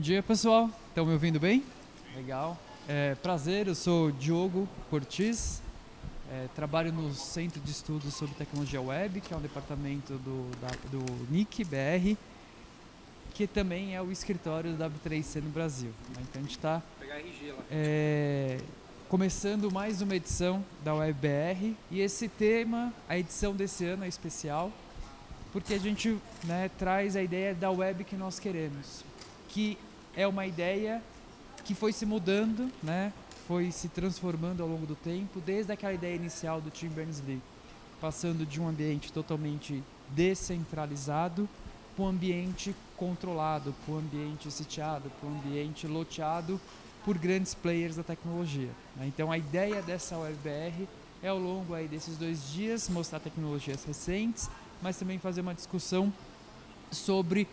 dia, pessoal. Estão me ouvindo bem? Legal. Prazer, eu sou Diogo Cortiz. Trabalho no Centro de Estudos sobre Tecnologia Web, que é um departamento do NIC BR, que também é o escritório do W3C no Brasil. Então a gente está começando mais uma edição da WebBR, e esse tema, a edição desse ano é especial, porque a gente traz a ideia da web que nós queremos, que é uma ideia que foi se mudando, foi se transformando ao longo do tempo, desde aquela ideia inicial do Tim Berners-Lee, passando de um ambiente totalmente descentralizado para um ambiente controlado, para um ambiente sitiado, para um ambiente loteado por grandes players da tecnologia. Então a ideia dessa WebBR é, ao longo aí desses 2 dias, mostrar tecnologias recentes, mas também fazer uma discussão sobre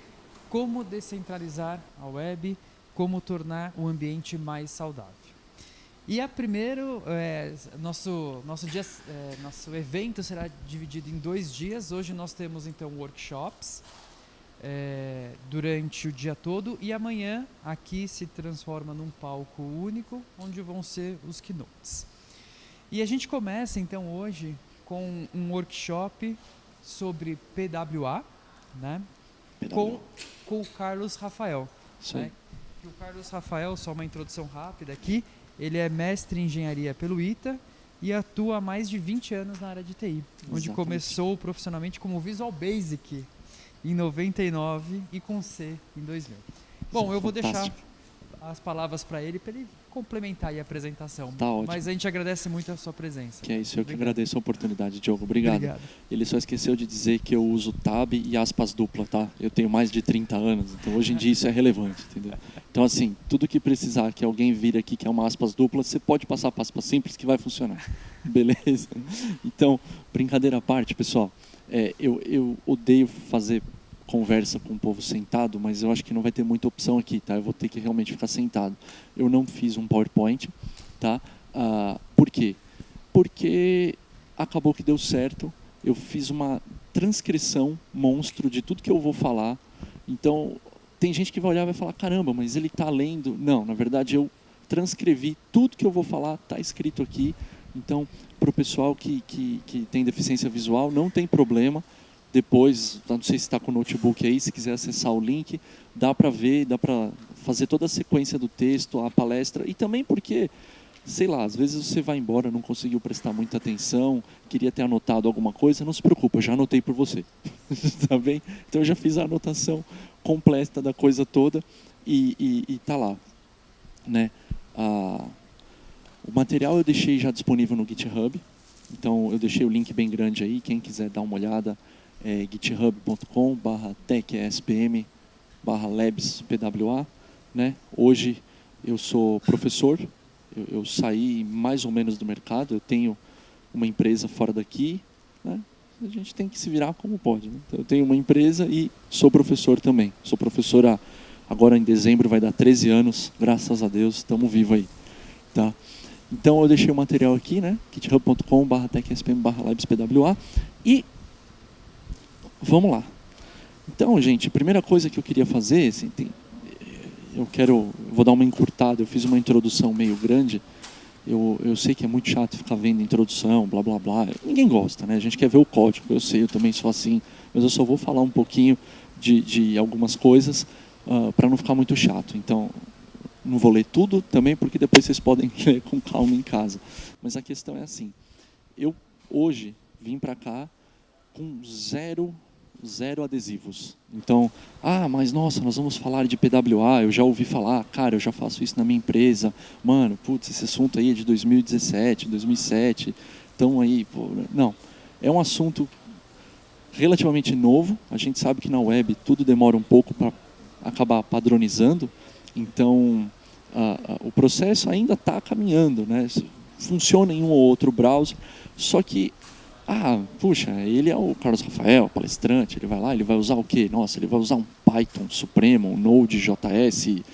como descentralizar a web, como tornar o ambiente mais saudável. E nosso evento será dividido em 2 dias. Hoje nós temos então workshops durante o dia todo, e amanhã aqui se transforma num palco único, onde vão ser os keynotes. E a gente começa então hoje com um workshop sobre PWA, com o Carlos Rafael. E o Carlos Rafael, só uma introdução rápida aqui, ele é mestre em engenharia pelo ITA e atua há mais de 20 anos na área de TI, onde começou profissionalmente como Visual Basic em 99 e com C em 2000. Bom, eu vou deixar as palavras para ele complementar aí a apresentação. Tá ótimo. Mas a gente agradece muito a sua presença. Que é isso, eu que agradeço a oportunidade, Diogo. Obrigado. Ele só esqueceu de dizer que eu uso tab e aspas dupla, tá? Eu tenho mais de 30 anos, então hoje em dia isso é relevante, entendeu? Então assim, tudo que precisar que alguém vire aqui que é uma aspas dupla, você pode passar para aspas simples que vai funcionar. Beleza? Então, brincadeira à parte, pessoal, eu odeio fazer conversa com o povo sentado, mas eu acho que não vai ter muita opção aqui, tá? Eu vou ter que realmente ficar sentado. Eu não fiz um PowerPoint, tá? Por quê? Porque acabou que deu certo. Eu fiz uma transcrição monstro de tudo que eu vou falar. Então, tem gente que vai olhar e vai falar, caramba, mas ele está lendo. Não, na verdade eu transcrevi tudo que eu vou falar, está escrito aqui. Então, para o pessoal que tem deficiência visual, não tem problema. Depois, não sei se está com o notebook aí, se quiser acessar o link, dá para ver, dá para fazer toda a sequência do texto, a palestra, e também porque, sei lá, às vezes você vai embora, não conseguiu prestar muita atenção, queria ter anotado alguma coisa, não se preocupa, eu já anotei por você, tá bem? Então eu já fiz a anotação completa da coisa toda e tá lá, né? O material eu deixei já disponível no GitHub, então eu deixei o link bem grande aí, quem quiser dar uma olhada, github.com/techspm/labspwa, né? Hoje eu sou professor, eu saí mais ou menos do mercado, eu tenho uma empresa fora daqui, né? A gente tem que se virar como pode, né? Então, eu tenho uma empresa e sou professor também. Sou professor agora em dezembro, vai dar 13 anos, graças a Deus, estamos vivos aí, tá? Então eu deixei o material aqui, né? github.com/techspm/labspwa e vamos lá. Então, gente, a primeira coisa que eu queria fazer, assim, vou dar uma encurtada, eu fiz uma introdução meio grande, eu sei que é muito chato ficar vendo introdução, blá blá blá, ninguém gosta, né? A gente quer ver o código, eu sei, eu também sou assim, mas eu só vou falar um pouquinho de algumas coisas para não ficar muito chato. Então, não vou ler tudo também, porque depois vocês podem ler com calma em casa. Mas a questão é assim, eu hoje vim para cá com zero adesivos. Então, mas nossa, nós vamos falar de PWA, eu já ouvi falar, cara, eu já faço isso na minha empresa, mano, putz, esse assunto aí é de 2017, 2007, então aí, pô, não, é um assunto relativamente novo, a gente sabe que na web tudo demora um pouco para acabar padronizando, então o processo ainda está caminhando, né? Funciona em um ou outro browser, só que puxa, ele é o Carlos Rafael, palestrante, ele vai lá, ele vai usar o quê? Nossa, ele vai usar um Python Supremo, um Node.js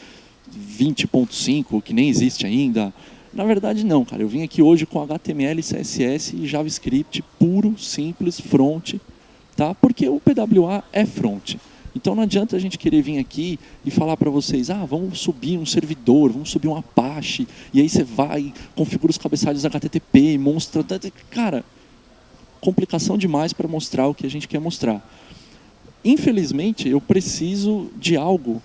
20.5, que nem existe ainda. Na verdade não, cara, eu vim aqui hoje com HTML, CSS e JavaScript puro, simples, front, tá? Porque o PWA é front. Então não adianta a gente querer vir aqui e falar para vocês, vamos subir um servidor, vamos subir um Apache, e aí você vai, configura os cabeçalhos HTTP, mostra... Cara, complicação demais para mostrar o que a gente quer mostrar. Infelizmente, eu preciso de algo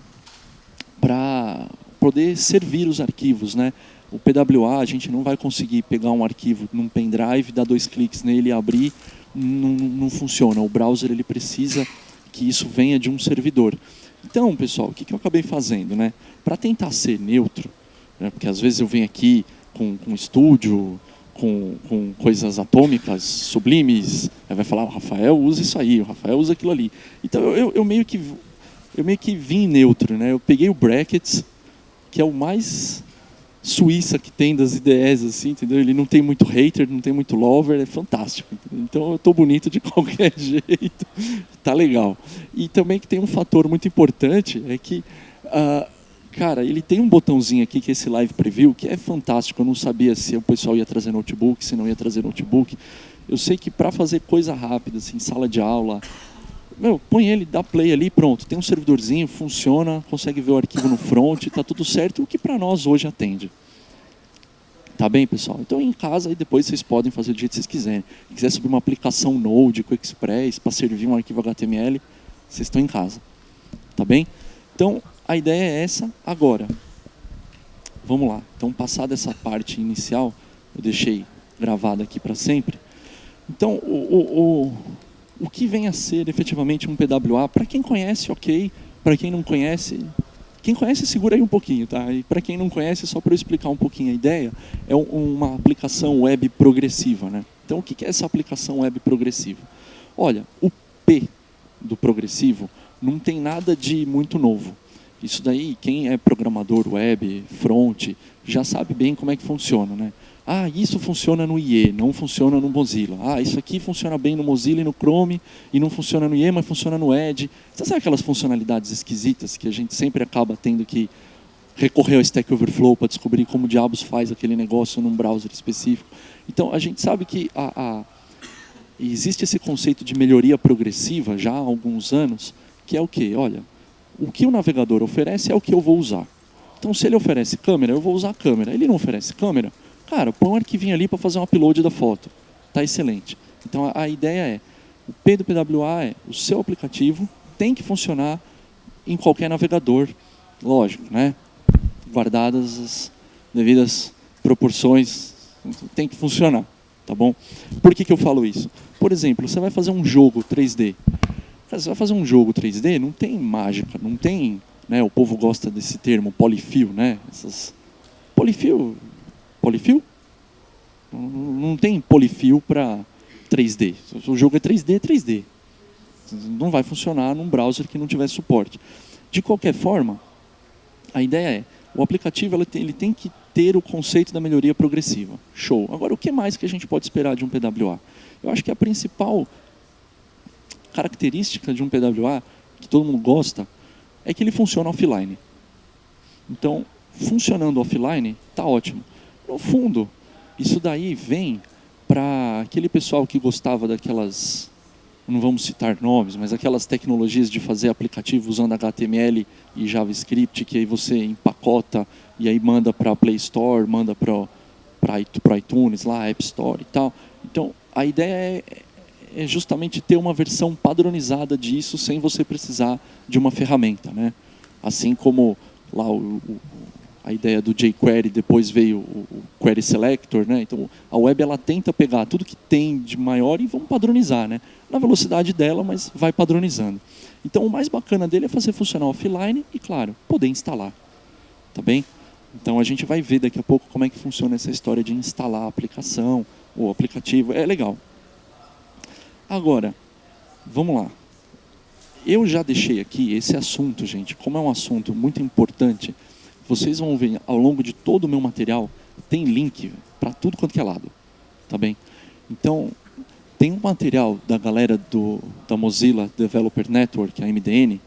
para poder servir os arquivos, né? O PWA, a gente não vai conseguir pegar um arquivo num pendrive, dar 2 cliques nele e abrir, não funciona. O browser ele precisa que isso venha de um servidor. Então, pessoal, o que eu acabei fazendo, né? Para tentar ser neutro, né? Porque às vezes eu venho aqui com estúdio, com coisas atômicas, sublimes, aí vai falar, o Rafael usa isso aí, o Rafael usa aquilo ali. Então eu meio que vim neutro, né? Eu peguei o Brackets, que é o mais suíça que tem das IDEs, assim, entendeu? Ele não tem muito hater, não tem muito lover, é fantástico. Entendeu? Então eu estou bonito de qualquer jeito, tá legal. E também que tem um fator muito importante, é que, cara, ele tem um botãozinho aqui, que é esse Live Preview, que é fantástico. Eu não sabia se o pessoal ia trazer notebook, se não ia trazer notebook. Eu sei que para fazer coisa rápida, assim, sala de aula, põe ele, dá play ali, pronto. Tem um servidorzinho, funciona, consegue ver o arquivo no front, está tudo certo, o que para nós hoje atende. Tá bem, pessoal? Então em casa aí depois vocês podem fazer do jeito que vocês quiserem. Se quiser subir uma aplicação Node com Express para servir um arquivo HTML, vocês estão em casa. Tá bem? Então a ideia é essa agora. Vamos lá. Então passada essa parte inicial, eu deixei gravado aqui para sempre. Então o que vem a ser efetivamente um PWA, para quem conhece, ok, para quem não conhece, segura aí um pouquinho, tá? E para quem não conhece, só para eu explicar um pouquinho a ideia, é uma aplicação web progressiva, né? Então o que é essa aplicação web progressiva? Olha, o P do progressivo não tem nada de muito novo. Isso daí, quem é programador web, front, já sabe bem como é que funciona, né? Isso funciona no IE, não funciona no Mozilla. Isso aqui funciona bem no Mozilla e no Chrome, e não funciona no IE, mas funciona no Edge. Você sabe aquelas funcionalidades esquisitas que a gente sempre acaba tendo que recorrer ao Stack Overflow para descobrir como diabos faz aquele negócio num browser específico? Então, a gente sabe que existe esse conceito de melhoria progressiva já há alguns anos, que é o quê? Olha, o que o navegador oferece é o que eu vou usar. Então, se ele oferece câmera, eu vou usar a câmera. Ele não oferece câmera, cara, põe um arquivinho ali para fazer um upload da foto. Tá excelente. Então a ideia é, o P do PWA é, o seu aplicativo tem que funcionar em qualquer navegador, lógico, né? Guardadas as devidas proporções, tem que funcionar, tá bom? Por que eu falo isso? Por exemplo, você vai fazer um jogo 3D. Cara, você vai fazer um jogo 3D, não tem mágica, não tem, né? O povo gosta desse termo, polyfill, né? Polyfill? Não tem polyfill para 3D. Se o jogo é 3D, é 3D. Não vai funcionar num browser que não tiver suporte. De qualquer forma, a ideia é, o aplicativo ele tem que ter o conceito da melhoria progressiva. Show. Agora, o que mais que a gente pode esperar de um PWA? Eu acho que a principal característica de um PWA, que todo mundo gosta, é que ele funciona offline. Então, funcionando offline, está ótimo. No fundo, isso daí vem para aquele pessoal que gostava daquelas, não vamos citar nomes, mas aquelas tecnologias de fazer aplicativo usando HTML e JavaScript, que aí você empacota e aí manda para a Play Store, manda para iTunes, lá, App Store e tal. Então, a ideia é justamente ter uma versão padronizada disso sem você precisar de uma ferramenta, né? Assim como lá a ideia do jQuery, depois veio o Query Selector, né? Então a web ela tenta pegar tudo que tem de maior e vamos padronizar, né? Na velocidade dela, mas vai padronizando. Então o mais bacana dele é fazer funcionar offline e, claro, poder instalar, tá bem? Então a gente vai ver daqui a pouco como é que funciona essa história de instalar a aplicação, o aplicativo, é legal. Agora, vamos lá. Eu já deixei aqui esse assunto, gente, como é um assunto muito importante. Vocês vão ver ao longo de todo o meu material, tem link para tudo quanto é lado, tá bem? Então, tem um material da galera da Mozilla Developer Network, a MDN,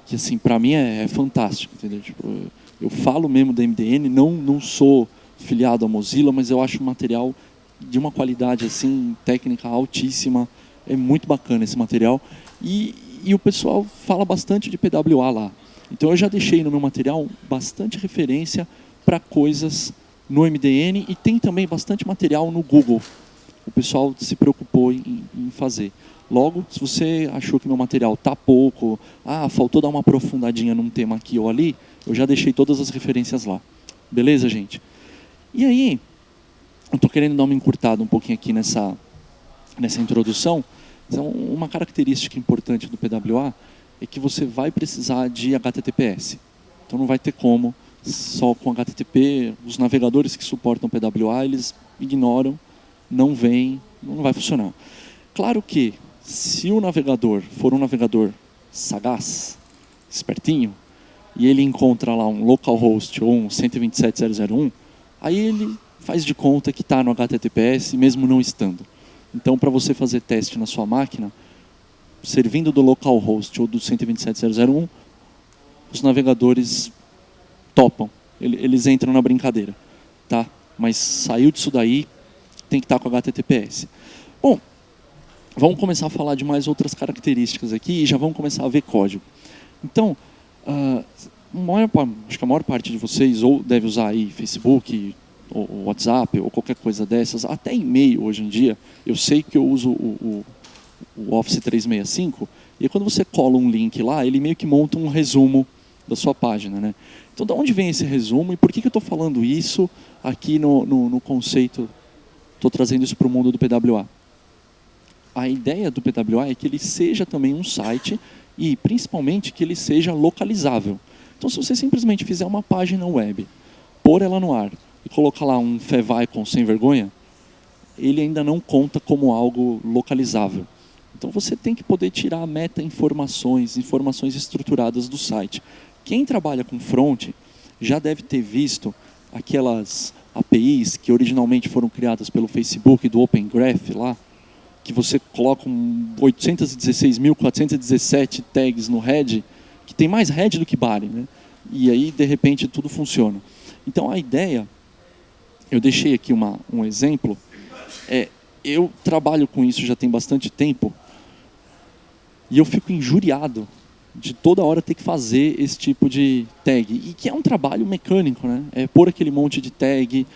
que assim, para mim é fantástico, entendeu? Tipo, eu falo mesmo da MDN, não sou filiado à Mozilla, mas eu acho um material de uma qualidade assim, técnica altíssima, é muito bacana esse material. E E o pessoal fala bastante de PWA lá. Então eu já deixei no meu material bastante referência para coisas no MDN e tem também bastante material no Google. O pessoal se preocupou em fazer. Logo, se você achou que meu material está pouco, faltou dar uma aprofundadinha num tema aqui ou ali, eu já deixei todas as referências lá. Beleza, gente? E aí, eu estou querendo dar uma encurtada um pouquinho aqui nessa introdução. Então, uma característica importante do PWA é que você vai precisar de HTTPS. Então não vai ter como, só com HTTP, os navegadores que suportam PWA, eles ignoram, não vêm, não vai funcionar. Claro que, se o navegador for um navegador sagaz, espertinho, e ele encontra lá um localhost ou um 127.0.0.1, aí ele faz de conta que está no HTTPS, mesmo não estando. Então, para você fazer teste na sua máquina, servindo do localhost ou do 127.0.0.1, os navegadores topam, eles entram na brincadeira, tá? Mas saiu disso daí, tem que estar com HTTPS. Bom, vamos começar a falar de mais outras características aqui e já vamos começar a ver código. Então, acho que a maior parte de vocês ou deve usar aí Facebook, ou WhatsApp, ou qualquer coisa dessas, até e-mail hoje em dia. Eu sei que eu uso o Office 365, e quando você cola um link lá, ele meio que monta um resumo da sua página, né? Então, de onde vem esse resumo e por que eu estou falando isso aqui no conceito, estou trazendo isso para o mundo do PWA? A ideia do PWA é que ele seja também um site e, principalmente, que ele seja localizável. Então, se você simplesmente fizer uma página web, pôr ela no ar e colocar lá um favicon sem vergonha, ele ainda não conta como algo localizável. Então você tem que poder tirar meta-informações, informações estruturadas do site. Quem trabalha com front já deve ter visto aquelas APIs que originalmente foram criadas pelo Facebook do Open Graph lá, que você coloca 816.417 tags no head, que tem mais head do que body, né? E aí, de repente, tudo funciona. Então, a ideia, eu deixei aqui um exemplo, eu trabalho com isso já tem bastante tempo, e eu fico injuriado de toda hora ter que fazer esse tipo de tag, e que é um trabalho mecânico, né? É pôr aquele monte de tag,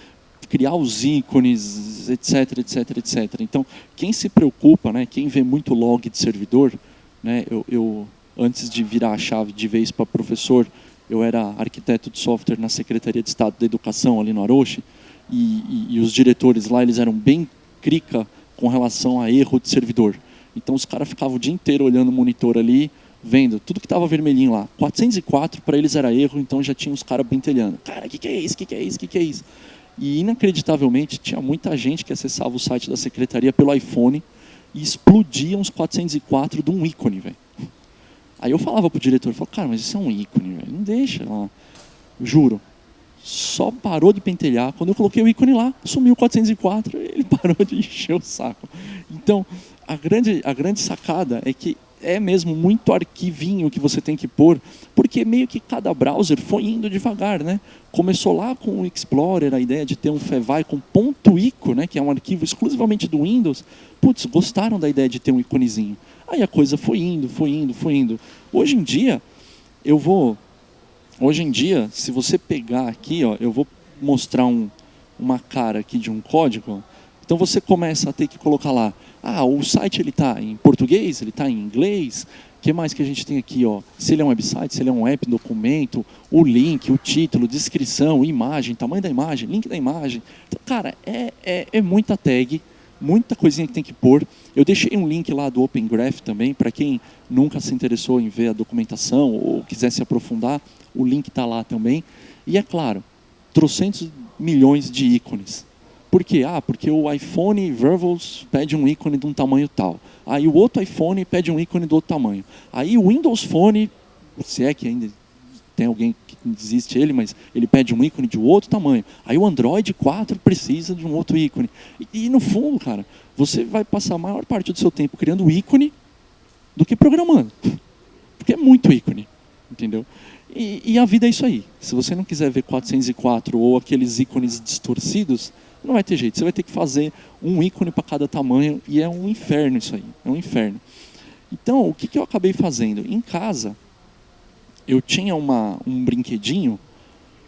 criar os ícones, etc, etc, etc. Então, quem se preocupa, né, quem vê muito log de servidor, né, eu antes de virar a chave de vez para professor, eu era arquiteto de software na Secretaria de Estado da Educação, ali no Aroche, e os diretores lá, eles eram bem crica com relação a erro de servidor. Então, os caras ficavam o dia inteiro olhando o monitor ali, vendo tudo que estava vermelhinho lá. 404 para eles era erro, então já tinha os caras bentelhando. Cara, o que é isso? O que é isso? O que é isso? E, inacreditavelmente, tinha muita gente que acessava o site da secretaria pelo iPhone e explodia uns 404 de um ícone, velho. Aí eu falava pro diretor, cara, mas isso é um ícone, velho, não deixa lá. Juro, só parou de pentelhar. Quando eu coloquei o ícone lá, sumiu 404, ele parou de encher o saco. Então, a grande sacada é que é mesmo muito arquivinho que você tem que pôr, porque meio que cada browser foi indo devagar, né? Começou lá com o Explorer, a ideia de ter um favicon .ico, né, que é um arquivo exclusivamente do Windows. Putz, gostaram da ideia de ter um iconezinho. Aí a coisa foi indo, foi indo, foi indo. Hoje em dia, se você pegar aqui, ó, eu vou mostrar uma cara aqui de um código. Então você começa a ter que colocar lá, o site ele está em português, ele está em inglês, o que mais que a gente tem aqui? Ó? Se ele é um website, se ele é um app, documento, o link, o título, descrição, imagem, tamanho da imagem, link da imagem. Então, cara, é muita tag, muita coisinha que tem que pôr. Eu deixei um link lá do Open Graph também, para quem nunca se interessou em ver a documentação ou quiser se aprofundar, o link está lá também. E é claro, trocentos milhões de ícones. Por quê? Porque o iPhone Vervels pede um ícone de um tamanho tal. Aí o outro iPhone pede um ícone do outro tamanho. Aí o Windows Phone, se é que ainda tem alguém que existe ele, mas ele pede um ícone de outro tamanho. Aí o Android 4 precisa de um outro ícone. E no fundo, cara, você vai passar a maior parte do seu tempo criando ícone do que programando. Porque é muito ícone, entendeu? E a vida é isso aí. Se você não quiser ver 404 ou aqueles ícones distorcidos, não vai ter jeito. Você vai ter que fazer um ícone para cada tamanho e é um inferno isso aí. É um inferno. Então, o que eu acabei fazendo? Em casa, eu tinha um brinquedinho,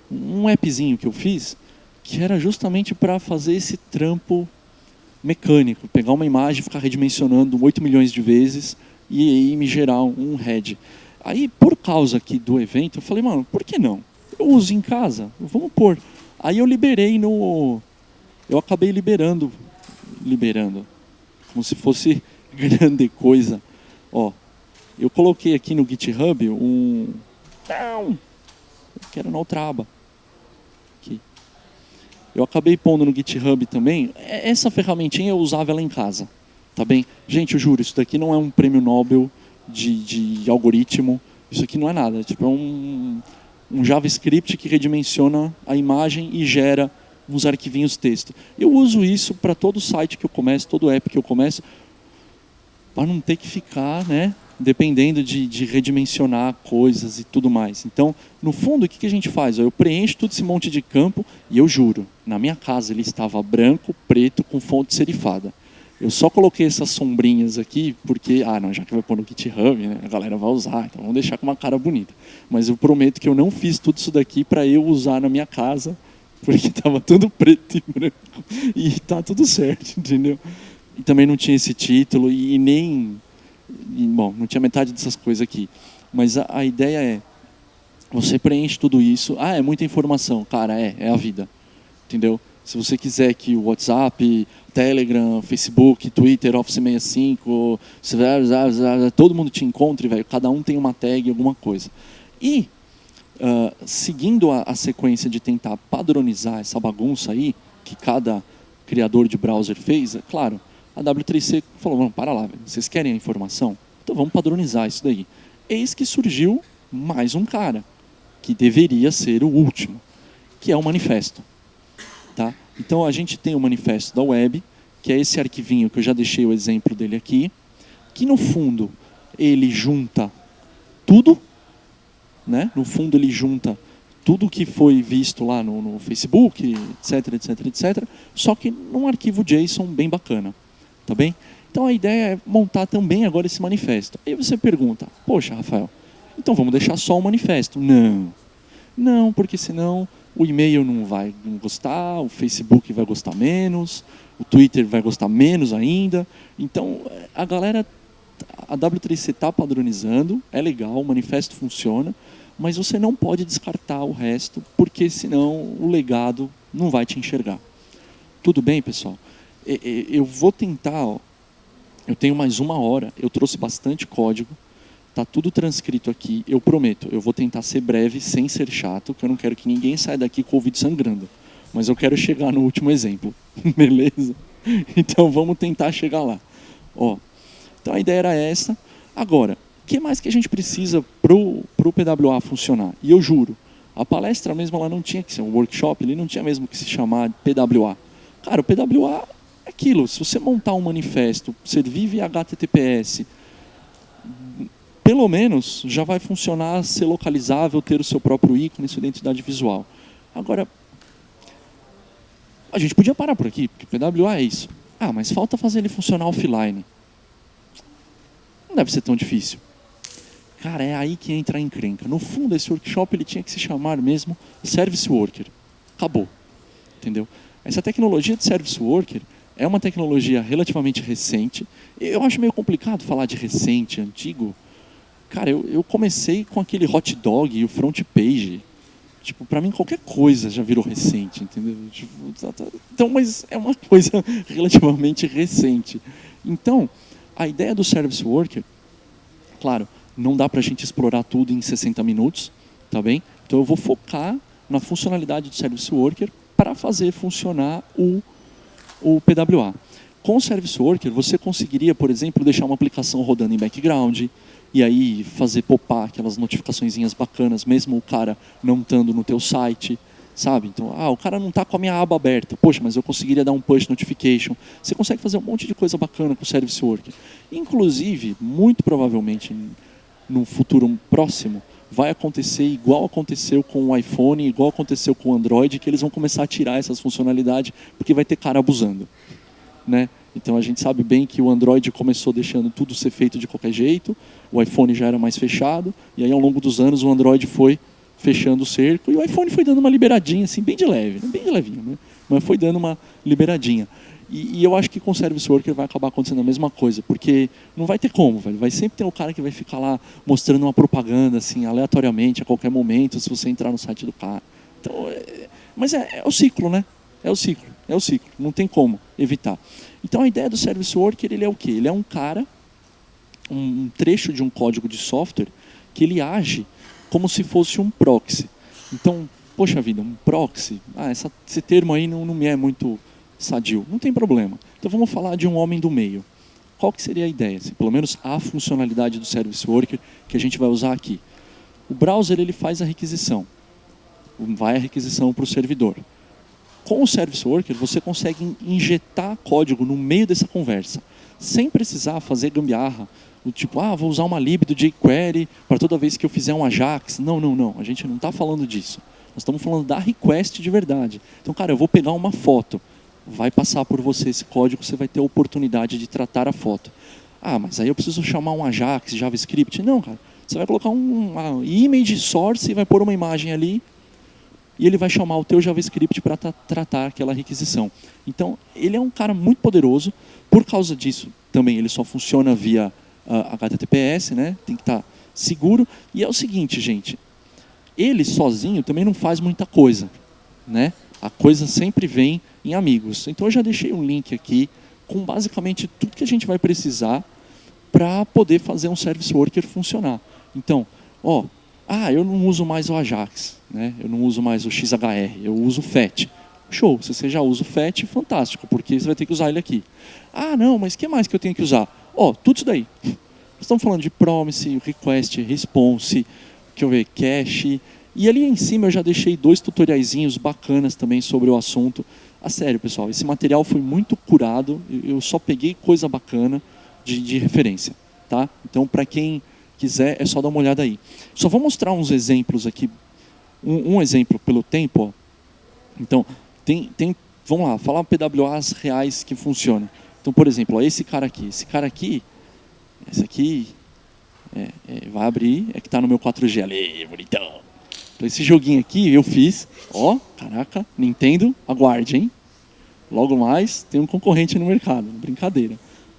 um appzinho que eu fiz, que era justamente para fazer esse trampo mecânico, pegar uma imagem, ficar redimensionando 8 milhões de vezes e aí me gerar um head. Aí, por causa aqui do evento, eu falei, mano, por que não? Eu uso em casa, vamos pôr. Aí eu eu acabei liberando, como se fosse grande coisa. Ó, eu coloquei aqui no GitHub que era na outra aba. Aqui. Eu acabei pondo no GitHub também. Essa ferramentinha eu usava ela em casa. Tá bem? Gente, eu juro, isso daqui não é um prêmio Nobel de algoritmo. Isso aqui não é nada. Tipo, é um JavaScript que redimensiona a imagem e gera uns arquivinhos texto. Eu uso isso para todo site que eu começo, todo app que eu começo, para não ter que ficar, né, dependendo de redimensionar coisas e tudo mais. Então, no fundo, o que a gente faz? Eu preencho todo esse monte de campo e eu juro, na minha casa ele estava branco, preto, com fonte serifada. Eu só coloquei essas sombrinhas aqui porque, não, já que vai pôr no GitHub, né, a galera vai usar, então vamos deixar com uma cara bonita. Mas eu prometo que eu não fiz tudo isso daqui para eu usar na minha casa, porque estava tudo preto e branco e tá tudo certo, entendeu? E também não tinha esse título e nem... bom, não tinha metade dessas coisas aqui. Mas a ideia é, você preenche tudo isso. É muita informação. Cara, é a vida. Entendeu? Se você quiser que o WhatsApp, Telegram, Facebook, Twitter, Office 65, todo mundo te encontre, velho, cada um tem uma tag, alguma coisa. E, seguindo a sequência de tentar padronizar essa bagunça aí, que cada criador de browser fez, é claro, a W3C falou, vamos, para lá, velho. Vocês querem a informação? Então vamos padronizar isso daí. Eis que surgiu mais um cara, que deveria ser o último, que é o manifesto. Tá? Então a gente tem o manifesto da web, que é esse arquivinho que eu já deixei o exemplo dele aqui, que no fundo ele junta tudo, né? No fundo ele junta tudo que foi visto lá no Facebook, etc, só que num arquivo JSON bem bacana. Tá bem? Então a ideia é montar também agora esse manifesto. Aí você pergunta, poxa, Rafael, então vamos deixar só o manifesto? Não, porque senão o e-mail não vai gostar, o Facebook vai gostar menos, o Twitter vai gostar menos ainda. Então a W3C está padronizando, é legal, o manifesto funciona, mas você não pode descartar o resto, porque senão o legado não vai te enxergar. Tudo bem, pessoal? Eu vou tentar, eu tenho mais 1 hora, eu trouxe bastante código, está tudo transcrito aqui, eu prometo, eu vou tentar ser breve, sem ser chato, que eu não quero que ninguém saia daqui com o ouvido sangrando, mas eu quero chegar no último exemplo, beleza? Então vamos tentar chegar lá. Então a ideia era essa. Agora, o que mais que a gente precisa para o PWA funcionar? E eu juro, a palestra mesmo ela não tinha que ser um workshop, ele não tinha mesmo que se chamar PWA. Cara, o PWA é aquilo, se você montar um manifesto, servir via HTTPS, pelo menos já vai funcionar, ser localizável, ter o seu próprio ícone, sua identidade visual. Agora, a gente podia parar por aqui, porque o PWA é isso. Mas falta fazer ele funcionar offline. Não deve ser tão difícil. Cara, é aí que entra a encrenca. No fundo, esse workshop ele tinha que se chamar mesmo Service Worker. Acabou. Entendeu? Essa tecnologia de Service Worker é uma tecnologia relativamente recente. Eu acho meio complicado falar de recente, antigo. Cara, eu comecei com aquele hot dog e o front page. Tipo, pra mim qualquer coisa já virou recente, entendeu? Tipo, então, mas é uma coisa relativamente recente. Então, a ideia do Service Worker, claro, não dá pra gente explorar tudo em 60 minutos, tá bem? Então eu vou focar na funcionalidade do Service Worker para fazer funcionar o PWA. Com o Service Worker, você conseguiria, por exemplo, deixar uma aplicação rodando em background, e aí fazer popar aquelas notificaçõezinhas bacanas, mesmo o cara não estando no teu site, sabe? Então, o cara não está com a minha aba aberta, poxa, mas eu conseguiria dar um push notification. Você consegue fazer um monte de coisa bacana com o Service Worker. Inclusive, muito provavelmente, no futuro próximo, vai acontecer igual aconteceu com o iPhone, igual aconteceu com o Android, que eles vão começar a tirar essas funcionalidades, porque vai ter cara abusando. né? Então a gente sabe bem que o Android começou deixando tudo ser feito de qualquer jeito, o iPhone já era mais fechado, e aí ao longo dos anos o Android foi fechando o cerco, e o iPhone foi dando uma liberadinha, assim, bem de leve, bem de levinho, né? Mas foi dando uma liberadinha. E eu acho que com o Service Worker vai acabar acontecendo a mesma coisa, porque não vai ter como, velho. Vai sempre ter um cara que vai ficar lá mostrando uma propaganda, assim, aleatoriamente, a qualquer momento, se você entrar no site do cara. Então, mas é o ciclo, né? É o ciclo, não tem como evitar. Então a ideia do Service Worker, ele é o quê? Ele é um cara, um trecho de um código de software, que ele age como se fosse um proxy. Então, poxa vida, um proxy, esse termo aí não me é muito sadio. Não tem problema. Então vamos falar de um homem do meio. Qual que seria a ideia? Assim, pelo menos a funcionalidade do Service Worker que a gente vai usar aqui. O browser ele faz a requisição. Vai a requisição para o servidor. Com o Service Worker você consegue injetar código no meio dessa conversa, sem precisar fazer gambiarra. Do tipo, vou usar uma lib do jQuery para toda vez que eu fizer um Ajax. Não. A gente não está falando disso. Nós estamos falando da request de verdade. Então, cara, eu vou pegar uma foto. Vai passar por você esse código, você vai ter a oportunidade de tratar a foto. Mas aí eu preciso chamar um Ajax, JavaScript. Não, cara. Você vai colocar uma image source e vai pôr uma imagem ali e ele vai chamar o teu JavaScript para tratar aquela requisição. Então, ele é um cara muito poderoso. Por causa disso, também ele só funciona via HTTPS, né? Tem que estar seguro. E é o seguinte, gente. Ele sozinho também não faz muita coisa, né? A coisa sempre vem em amigos. Então eu já deixei um link aqui com basicamente tudo que a gente vai precisar para poder fazer um Service Worker funcionar. Então, eu não uso mais o Ajax, né? Eu não uso mais o XHR, eu uso o FET. Show, se você já usa o FET, fantástico, porque você vai ter que usar ele aqui. Não, mas o que mais que eu tenho que usar? Tudo isso daí. Nós estamos falando de promise, request, response, cache. E ali em cima eu já deixei 2 tutoriaizinhos bacanas também sobre o assunto. Sério, pessoal, esse material foi muito curado, eu só peguei coisa bacana de referência, tá? Então, para quem quiser, é só dar uma olhada aí. Só vou mostrar uns exemplos aqui, um exemplo pelo tempo. Então, vamos lá, falar PWAs reais que funcionam. Então, por exemplo, esse cara aqui, esse aqui vai abrir, que está no meu 4G ali, bonitão. Então, esse joguinho aqui eu fiz, caraca, Nintendo, aguarde, hein? Logo mais tem um concorrente no mercado, brincadeira,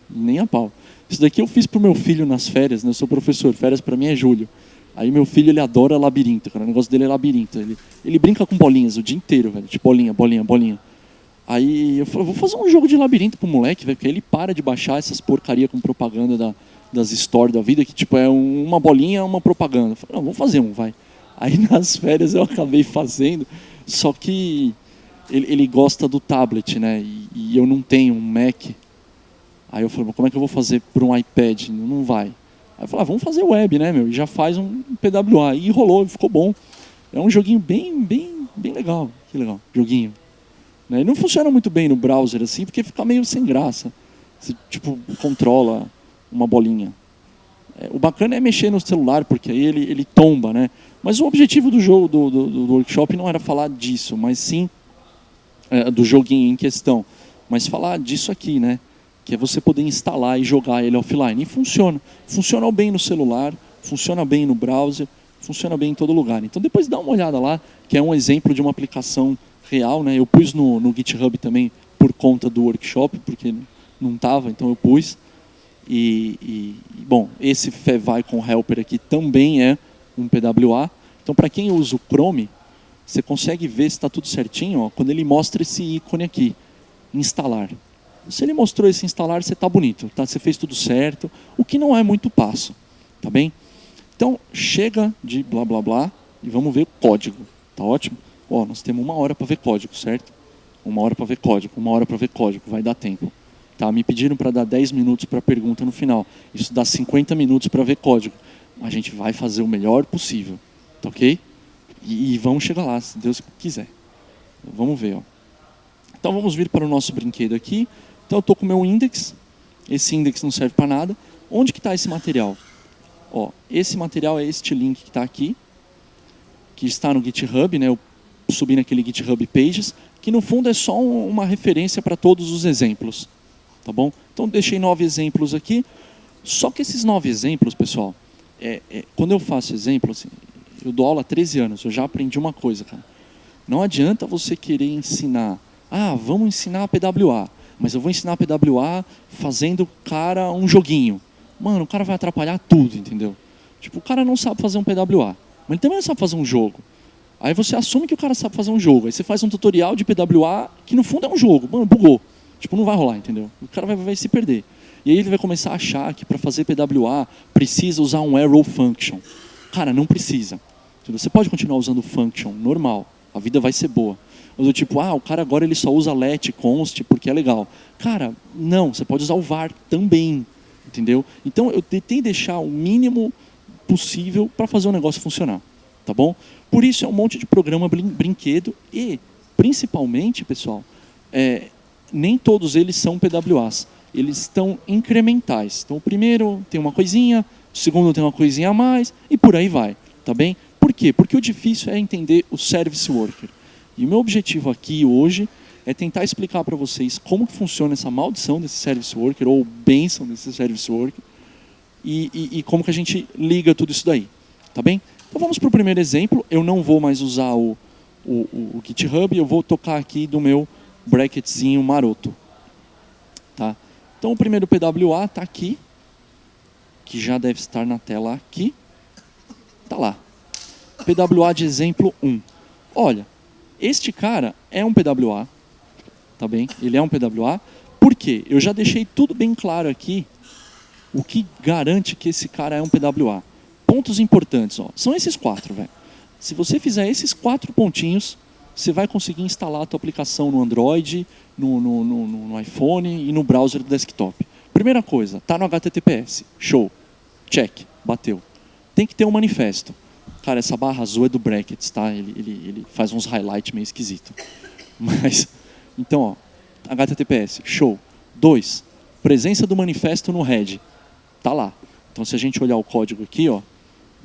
nem a pau. Isso daqui eu fiz pro meu filho nas férias, né? Eu sou professor, férias para mim é julho. Aí meu filho, ele adora labirinto, cara, o negócio dele é labirinto. Ele brinca com bolinhas o dia inteiro, velho, de bolinha. Aí eu falei, vou fazer um jogo de labirinto pro moleque, velho, porque aí ele para de baixar essas porcaria com propaganda das stores da vida, que tipo é uma bolinha, uma propaganda. Eu falei, não, vamos fazer vai. Aí nas férias eu acabei fazendo, só que ele gosta do tablet, né? E eu não tenho um Mac. Aí eu falei, como é que eu vou fazer por um iPad? Não vai. Aí eu falei, vamos fazer web, né, meu? E já faz um PWA. E rolou, ficou bom. É um joguinho bem legal. Que legal, joguinho. Né? E não funciona muito bem no browser, assim, porque fica meio sem graça. Você, tipo, controla uma bolinha. O bacana é mexer no celular, porque aí ele tomba, né? Mas o objetivo do jogo, do workshop não era falar disso, mas sim do joguinho em questão. Mas falar disso aqui, né? Que é você poder instalar e jogar ele offline. E funciona. Funciona bem no celular, funciona bem no browser, funciona bem em todo lugar. Então depois dá uma olhada lá, que é um exemplo de uma aplicação real, né? Eu pus no GitHub também por conta do workshop, porque não estava, então eu pus. Bom, esse Fevai com Helper aqui também é um PWA. Então, para quem usa o Chrome, você consegue ver se está tudo certinho, quando ele mostra esse ícone aqui, instalar. Se ele mostrou esse instalar, você está bonito, tá? Você fez tudo certo, o que não é muito passo, tá bem? Então, chega de blá blá blá e vamos ver o código, tá ótimo? Nós temos 1 hora para ver código, certo? 1 hora para ver código, 1 hora para ver código, vai dar tempo. Tá, me pediram para dar 10 minutos para a pergunta no final. Isso dá 50 minutos para ver código. A gente vai fazer o melhor possível. Tá ok? E vamos chegar lá, se Deus quiser. Vamos ver. Então vamos vir para o nosso brinquedo aqui. Então eu estou com o meu index. Esse index não serve para nada. Onde que está esse material? Esse material é este link que está aqui. Que está no GitHub, né? Eu subi naquele GitHub Pages. Que no fundo é só uma referência para todos os exemplos. tá bom? Então, deixei 9 exemplos aqui. Só que esses 9 exemplos, pessoal, quando eu faço exemplo, assim, eu dou aula há 13 anos, eu já aprendi uma coisa, cara. Não adianta você querer ensinar, vamos ensinar a PWA, mas eu vou ensinar a PWA fazendo o cara um joguinho. Mano, o cara vai atrapalhar tudo, entendeu? Tipo, o cara não sabe fazer um PWA, mas ele também não sabe fazer um jogo. Aí você assume que o cara sabe fazer um jogo, aí você faz um tutorial de PWA que no fundo é um jogo. Mano, bugou. Tipo, não vai rolar, entendeu? O cara vai se perder. E aí ele vai começar a achar que para fazer PWA precisa usar um arrow function. Cara, não precisa. Entendeu? Você pode continuar usando function normal, a vida vai ser boa. Ou do tipo, o cara agora ele só usa let, const, porque é legal. Cara, não, você pode usar o var também, entendeu? Então eu tentei deixar o mínimo possível para fazer o negócio funcionar, tá bom? Por isso é um monte de programa brinquedo e, principalmente, pessoal, nem todos eles são PWAs. Eles estão incrementais. Então o primeiro tem uma coisinha, o segundo tem uma coisinha a mais e por aí vai, tá bem? Por quê? Porque o difícil é entender o Service Worker. E o meu objetivo aqui hoje é tentar explicar para vocês como que funciona essa maldição desse Service Worker, ou bênção desse Service Worker, e como que a gente liga tudo isso daí. Tá bem? Então vamos para o primeiro exemplo. Eu não vou mais usar o GitHub, eu vou tocar aqui do meu bracketzinho maroto. Tá? Então o primeiro PWA está aqui, que já deve estar na tela aqui. Está lá. PWA de exemplo 1. Olha, este cara é um PWA, tá bem? Ele é um PWA. Por quê? Eu já deixei tudo bem claro aqui o que garante que esse cara é um PWA. Pontos importantes, ó, são esses 4, velho. Se você fizer esses 4 pontinhos, você vai conseguir instalar a tua aplicação no Android, no iPhone e no browser do desktop. Primeira coisa, tá no HTTPS. Show. Check. Bateu. Tem que ter um manifesto. Cara, essa barra azul é do brackets, tá? Ele faz uns highlights meio esquisito. Mas, então, ó, HTTPS, show. 2, presença do manifesto no head. Tá lá. Então, se a gente olhar o código aqui, ó,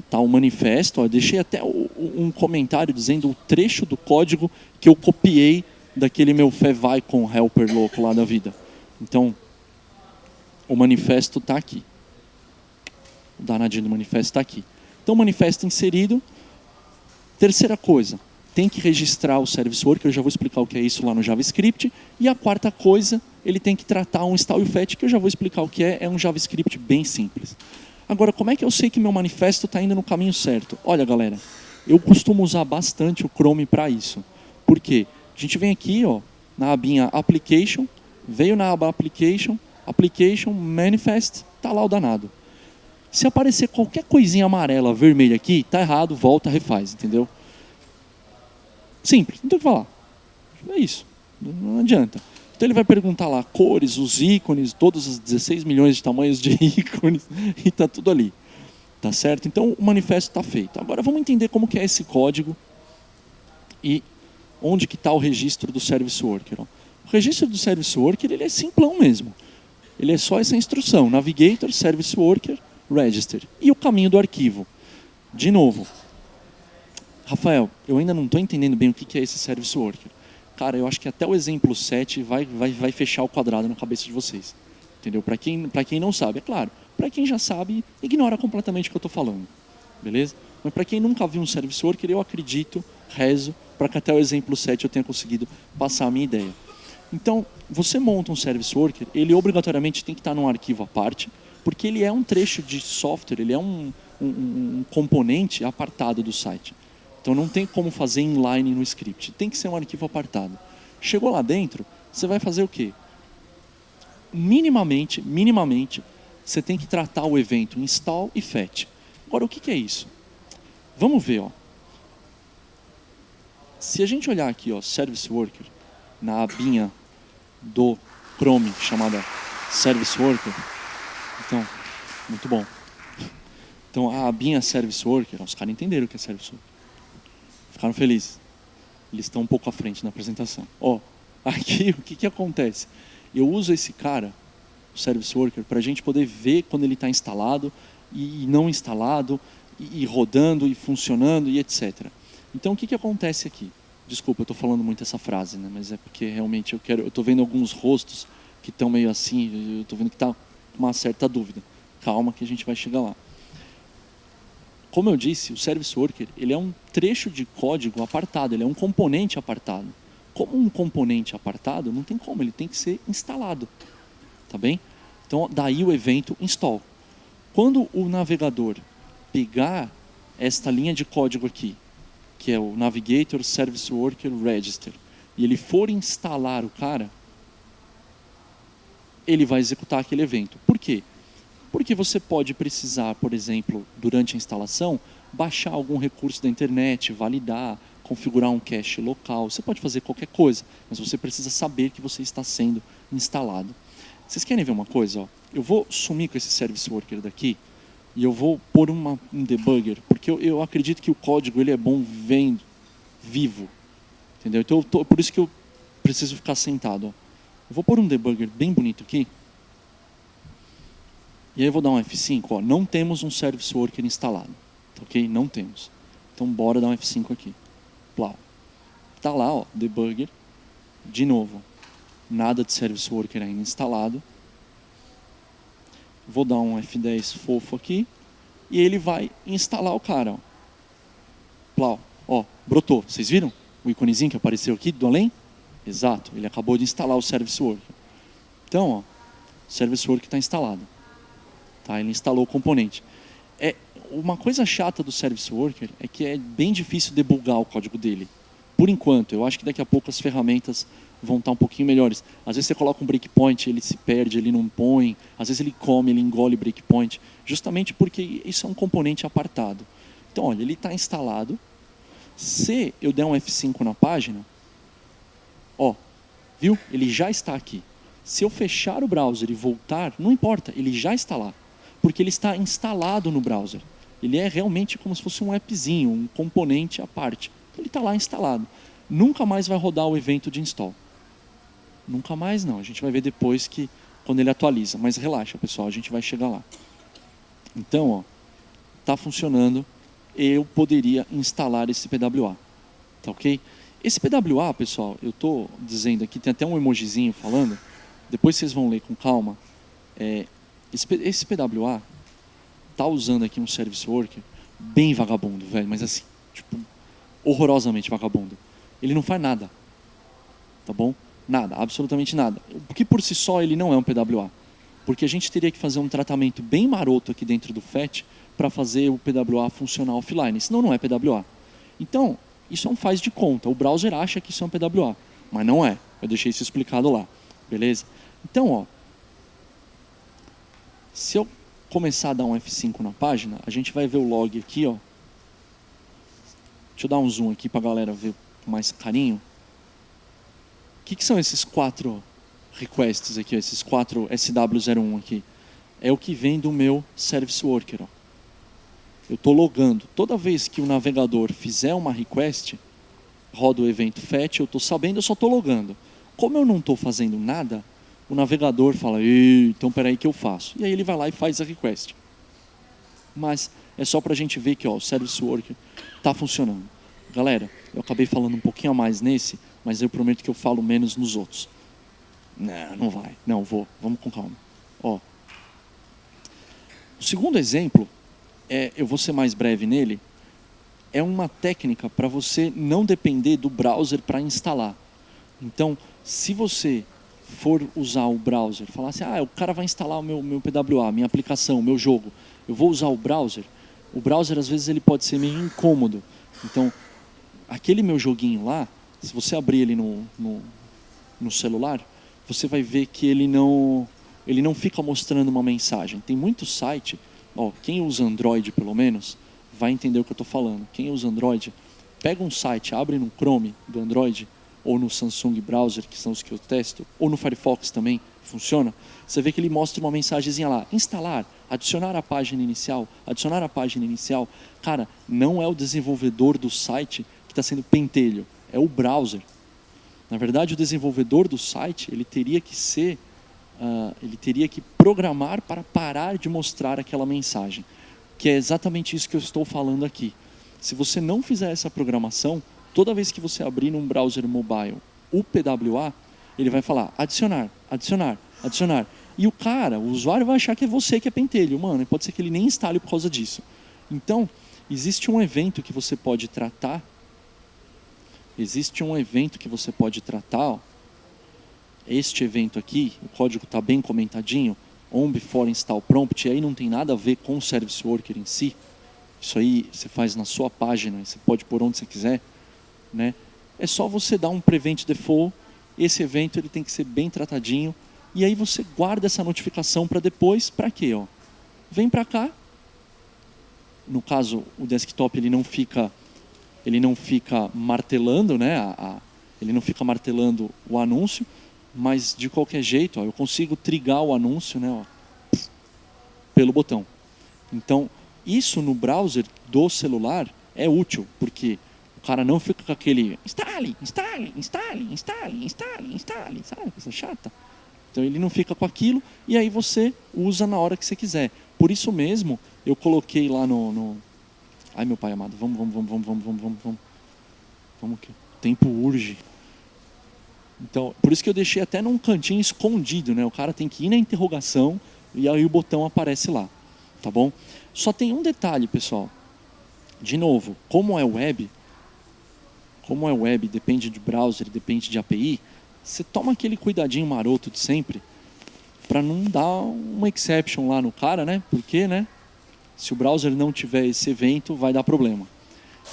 tá o manifesto, ó, eu deixei até um comentário dizendo o trecho do código que eu copiei daquele meu favicon helper louco lá da vida. Então, o manifesto tá aqui. O danadinho do manifesto tá aqui. Então, manifesto inserido. Terceira coisa, tem que registrar o Service Worker, eu já vou explicar o que é isso lá no JavaScript. E a quarta coisa, ele tem que tratar um style fetch, que eu já vou explicar o que é um JavaScript bem simples. Agora, como é que eu sei que meu manifesto está indo no caminho certo? Olha, galera, eu costumo usar bastante o Chrome para isso. Por quê? A gente vem aqui, ó, na abinha Application, veio na aba Application, Manifest, está lá o danado. Se aparecer qualquer coisinha amarela, vermelha aqui, tá errado, volta, refaz, entendeu? Simples, não tem o que falar. É isso, não adianta. Então ele vai perguntar lá cores, os ícones, todos os 16 milhões de tamanhos de ícones, e tá tudo ali. Tá certo? Então o manifesto está feito. Agora vamos entender como que é esse código e onde que está o registro do Service Worker. Ó. O registro do Service Worker ele é simplão mesmo. Ele é só essa instrução, Navigator, Service Worker, Register. E o caminho do arquivo. De novo, Rafael, eu ainda não estou entendendo bem o que é esse Service Worker. Cara, eu acho que até o exemplo 7 vai fechar o quadrado na cabeça de vocês. Entendeu? Para quem não sabe, é claro. Para quem já sabe, ignora completamente o que eu estou falando. Beleza? Mas para quem nunca viu um Service Worker, eu acredito, rezo, para que até o exemplo 7 eu tenha conseguido passar a minha ideia. Então, você monta um Service Worker, ele obrigatoriamente tem que estar num arquivo à parte, porque ele é um trecho de software, ele é um componente apartado do site. Então não tem como fazer inline no script, tem que ser um arquivo apartado. Chegou lá dentro, você vai fazer o quê? Minimamente, você tem que tratar o evento install e fetch. Agora, o que é isso? Vamos ver, ó. Se a gente olhar aqui, ó, Service Worker, na abinha do Chrome chamada Service Worker, então, muito bom. Então, a abinha Service Worker, os caras entenderam o que é Service Worker. Ficaram felizes. Eles estão um pouco à frente na apresentação. Ó, aqui o que acontece? Eu uso esse cara, o Service Worker, para a gente poder ver quando ele está instalado e não instalado, e rodando, e funcionando, e etc. Então, o que acontece aqui? Desculpa, eu estou falando muito essa frase, né? Mas é porque realmente eu estou vendo alguns rostos que estão meio assim, eu estou vendo que está uma certa dúvida. Calma que a gente vai chegar lá. Como eu disse, o Service Worker ele é um trecho de código apartado, ele é um componente apartado. Como um componente apartado, não tem como, ele tem que ser instalado. Tá bem? Então, daí o evento install. Quando o navegador pegar esta linha de código aqui, que é o Navigator Service Worker Register, e ele for instalar o cara, ele vai executar aquele evento. Por quê? Porque você pode precisar, por exemplo, durante a instalação, baixar algum recurso da internet, validar, configurar um cache local. Você pode fazer qualquer coisa, mas você precisa saber que você está sendo instalado. Vocês querem ver uma coisa? Ó? Eu vou sumir com esse Service Worker daqui e eu vou pôr um debugger, porque eu acredito que o código ele é bom vendo, vivo. Entendeu? Então, por isso que eu preciso ficar sentado. Ó. Eu vou pôr um debugger bem bonito aqui. E aí eu vou dar um F5, ó, não temos um Service Worker instalado, tá, ok? Não temos. Então bora dar um F5 aqui. Plau. Tá lá, ó, debugger. De novo, nada de Service Worker ainda instalado. Vou dar um F10 fofo aqui e ele vai instalar o cara, ó. Plau. Ó, brotou. Vocês viram o iconezinho que apareceu aqui do além? Exato, ele acabou de instalar o Service Worker. Então, ó, o Service Worker está instalado. Tá, ele instalou o componente. Uma coisa chata do Service Worker é que é bem difícil debugar o código dele. Por enquanto, eu acho que daqui a pouco as ferramentas vão estar um pouquinho melhores. Às vezes você coloca um breakpoint, ele se perde, ele não põe. Às vezes ele come, ele engole breakpoint. Justamente porque isso é um componente apartado. Então, olha, ele está instalado. Se eu der um F5 na página, ó, viu? Ele já está aqui. Se eu fechar o browser e voltar, não importa, ele já está lá. Porque ele está instalado no browser. Ele é realmente como se fosse um appzinho, um componente à parte. Então, ele está lá instalado. Nunca mais vai rodar o evento de install. Nunca mais não. A gente vai ver depois quando ele atualiza. Mas relaxa, pessoal, a gente vai chegar lá. Então, ó, está funcionando. Eu poderia instalar esse PWA. Tá ok? Esse PWA, pessoal, eu estou dizendo aqui, tem até um emojizinho falando. Depois vocês vão ler com calma. Esse PWA tá usando aqui um Service Worker bem vagabundo, velho, mas assim, tipo, horrorosamente vagabundo. Ele não faz nada, tá bom? Nada, absolutamente nada. Porque por si só ele não é um PWA. Porque a gente teria que fazer um tratamento bem maroto aqui dentro do FET para fazer o PWA funcionar offline, senão não é PWA. Então, isso é um faz de conta. O browser acha que isso é um PWA, mas não é. Eu deixei isso explicado lá, beleza? Então, ó, se eu começar a dar um F5 na página, a gente vai ver o log aqui, ó. Deixa eu dar um zoom aqui para a galera ver com mais carinho. O que são esses 4 requests aqui, esses 4 SW01 aqui? É o que vem do meu Service Worker, ó. Eu estou logando. Toda vez que o navegador fizer uma request, roda o evento fetch, eu estou sabendo, eu só estou logando. Como eu não estou fazendo nada, o navegador fala, então peraí que eu faço. E aí ele vai lá e faz a request. Mas é só para a gente ver que ó, o Service Worker está funcionando. Galera, eu acabei falando um pouquinho a mais nesse, mas eu prometo que eu falo menos nos outros. Não vai. Não, vou. Vamos com calma. Ó. O segundo exemplo, eu vou ser mais breve nele, é uma técnica para você não depender do browser para instalar. Então, se você for usar o browser, falar assim, o cara vai instalar o meu PWA, minha aplicação, o meu jogo, eu vou usar o browser às vezes ele pode ser meio incômodo. Então, aquele meu joguinho lá, se você abrir ele no celular, você vai ver que ele não fica mostrando uma mensagem. Tem muito site, ó, quem usa Android pelo menos, vai entender o que eu estou falando. Quem usa Android, pega um site, abre no Chrome do Android, ou no Samsung Browser, que são os que eu testo, ou no Firefox também, funciona, você vê que ele mostra uma mensagenzinha lá, instalar, adicionar a página inicial, adicionar a página inicial. Cara, não é o desenvolvedor do site que está sendo pentelho, é o browser. Na verdade, o desenvolvedor do site, ele teria que programar para parar de mostrar aquela mensagem, que é exatamente isso que eu estou falando aqui. Se você não fizer essa programação, toda vez que você abrir num browser mobile o PWA, ele vai falar adicionar, adicionar. adicionar. E o usuário vai achar que é você que é pentelho. Mano, pode ser que ele nem instale por causa disso. Então, existe um evento que você pode tratar. Ó. Este evento aqui, o código está bem comentadinho, on before install prompt, e aí não tem nada a ver com o service worker em si. Isso aí você faz na sua página, você pode pôr onde você quiser, né? É só você dar um prevent default, esse evento ele tem que ser bem tratadinho, e aí você guarda essa notificação para depois, para quê? Ó? Vem para cá, no caso o desktop ele não fica martelando, né? Ele não fica martelando o anúncio, mas de qualquer jeito, ó, eu consigo trigar o anúncio, né, ó, pelo botão. Então, isso no browser do celular é útil, porque o cara não fica com aquele instale, sabe, coisa chata. Então ele não fica com aquilo e aí você usa na hora que você quiser. Por isso mesmo, eu coloquei lá no... Ai, meu pai amado, vamos que o tempo urge. Então, por isso que eu deixei até num cantinho escondido, né? O cara tem que ir na interrogação e aí o botão aparece lá, tá bom? Só tem um detalhe, pessoal. De novo, como é web, depende de browser, depende de API, você toma aquele cuidadinho maroto de sempre para não dar uma exception lá no cara, né? Porque, né? Se o browser não tiver esse evento, vai dar problema.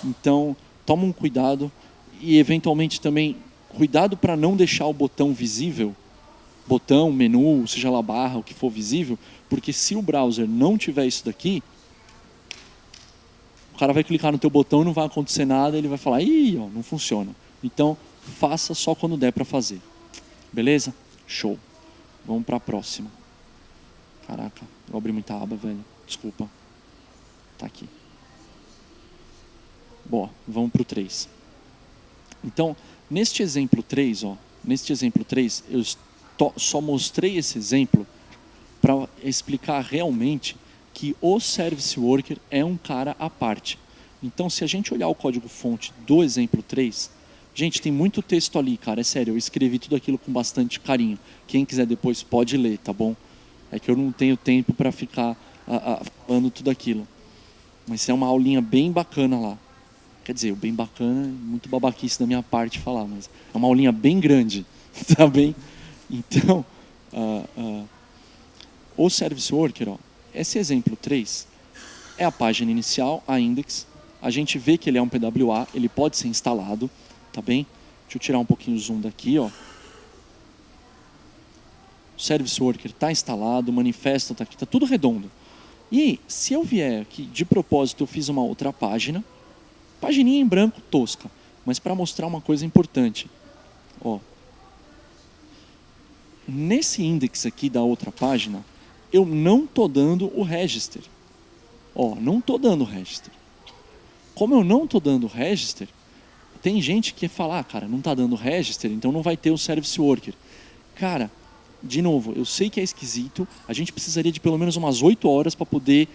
Então, toma um cuidado e eventualmente também cuidado para não deixar o botão visível, botão, menu, seja lá barra, o que for visível, porque se o browser não tiver isso daqui, o cara vai clicar no teu botão e não vai acontecer nada, ele vai falar, ih, ó, não funciona. Então, faça só quando der para fazer. Beleza? Show. Vamos para a próxima. Caraca, eu abri muita aba, velho. Desculpa. Tá aqui. Bom, vamos para o 3. Então, neste exemplo 3, eu só mostrei esse exemplo para explicar realmente que o Service Worker é um cara à parte. Então, se a gente olhar o código-fonte do exemplo 3, gente, tem muito texto ali, cara, é sério, eu escrevi tudo aquilo com bastante carinho. Quem quiser depois pode ler, tá bom? É que eu não tenho tempo para ficar falando tudo aquilo. Mas é uma aulinha bem bacana lá. Quer dizer, bem bacana, muito babaquice da minha parte falar, mas é uma aulinha bem grande, tá bem? Então, o Service Worker, ó, esse exemplo 3 é a página inicial, a index. A gente vê que ele é um PWA, ele pode ser instalado, tá bem? Deixa eu tirar um pouquinho o zoom daqui, ó. O Service Worker está instalado, o manifesto está aqui, está tudo redondo. E se eu vier aqui, de propósito, eu fiz uma outra página, pagininha em branco, tosca, mas para mostrar uma coisa importante. Ó, nesse index aqui da outra página, eu não estou dando o register. Ó, não estou dando o register. Como eu não estou dando o register, tem gente que fala, cara, não está dando o register, então não vai ter o Service Worker. Cara, de novo, eu sei que é esquisito, a gente precisaria de pelo menos umas 8 horas para poder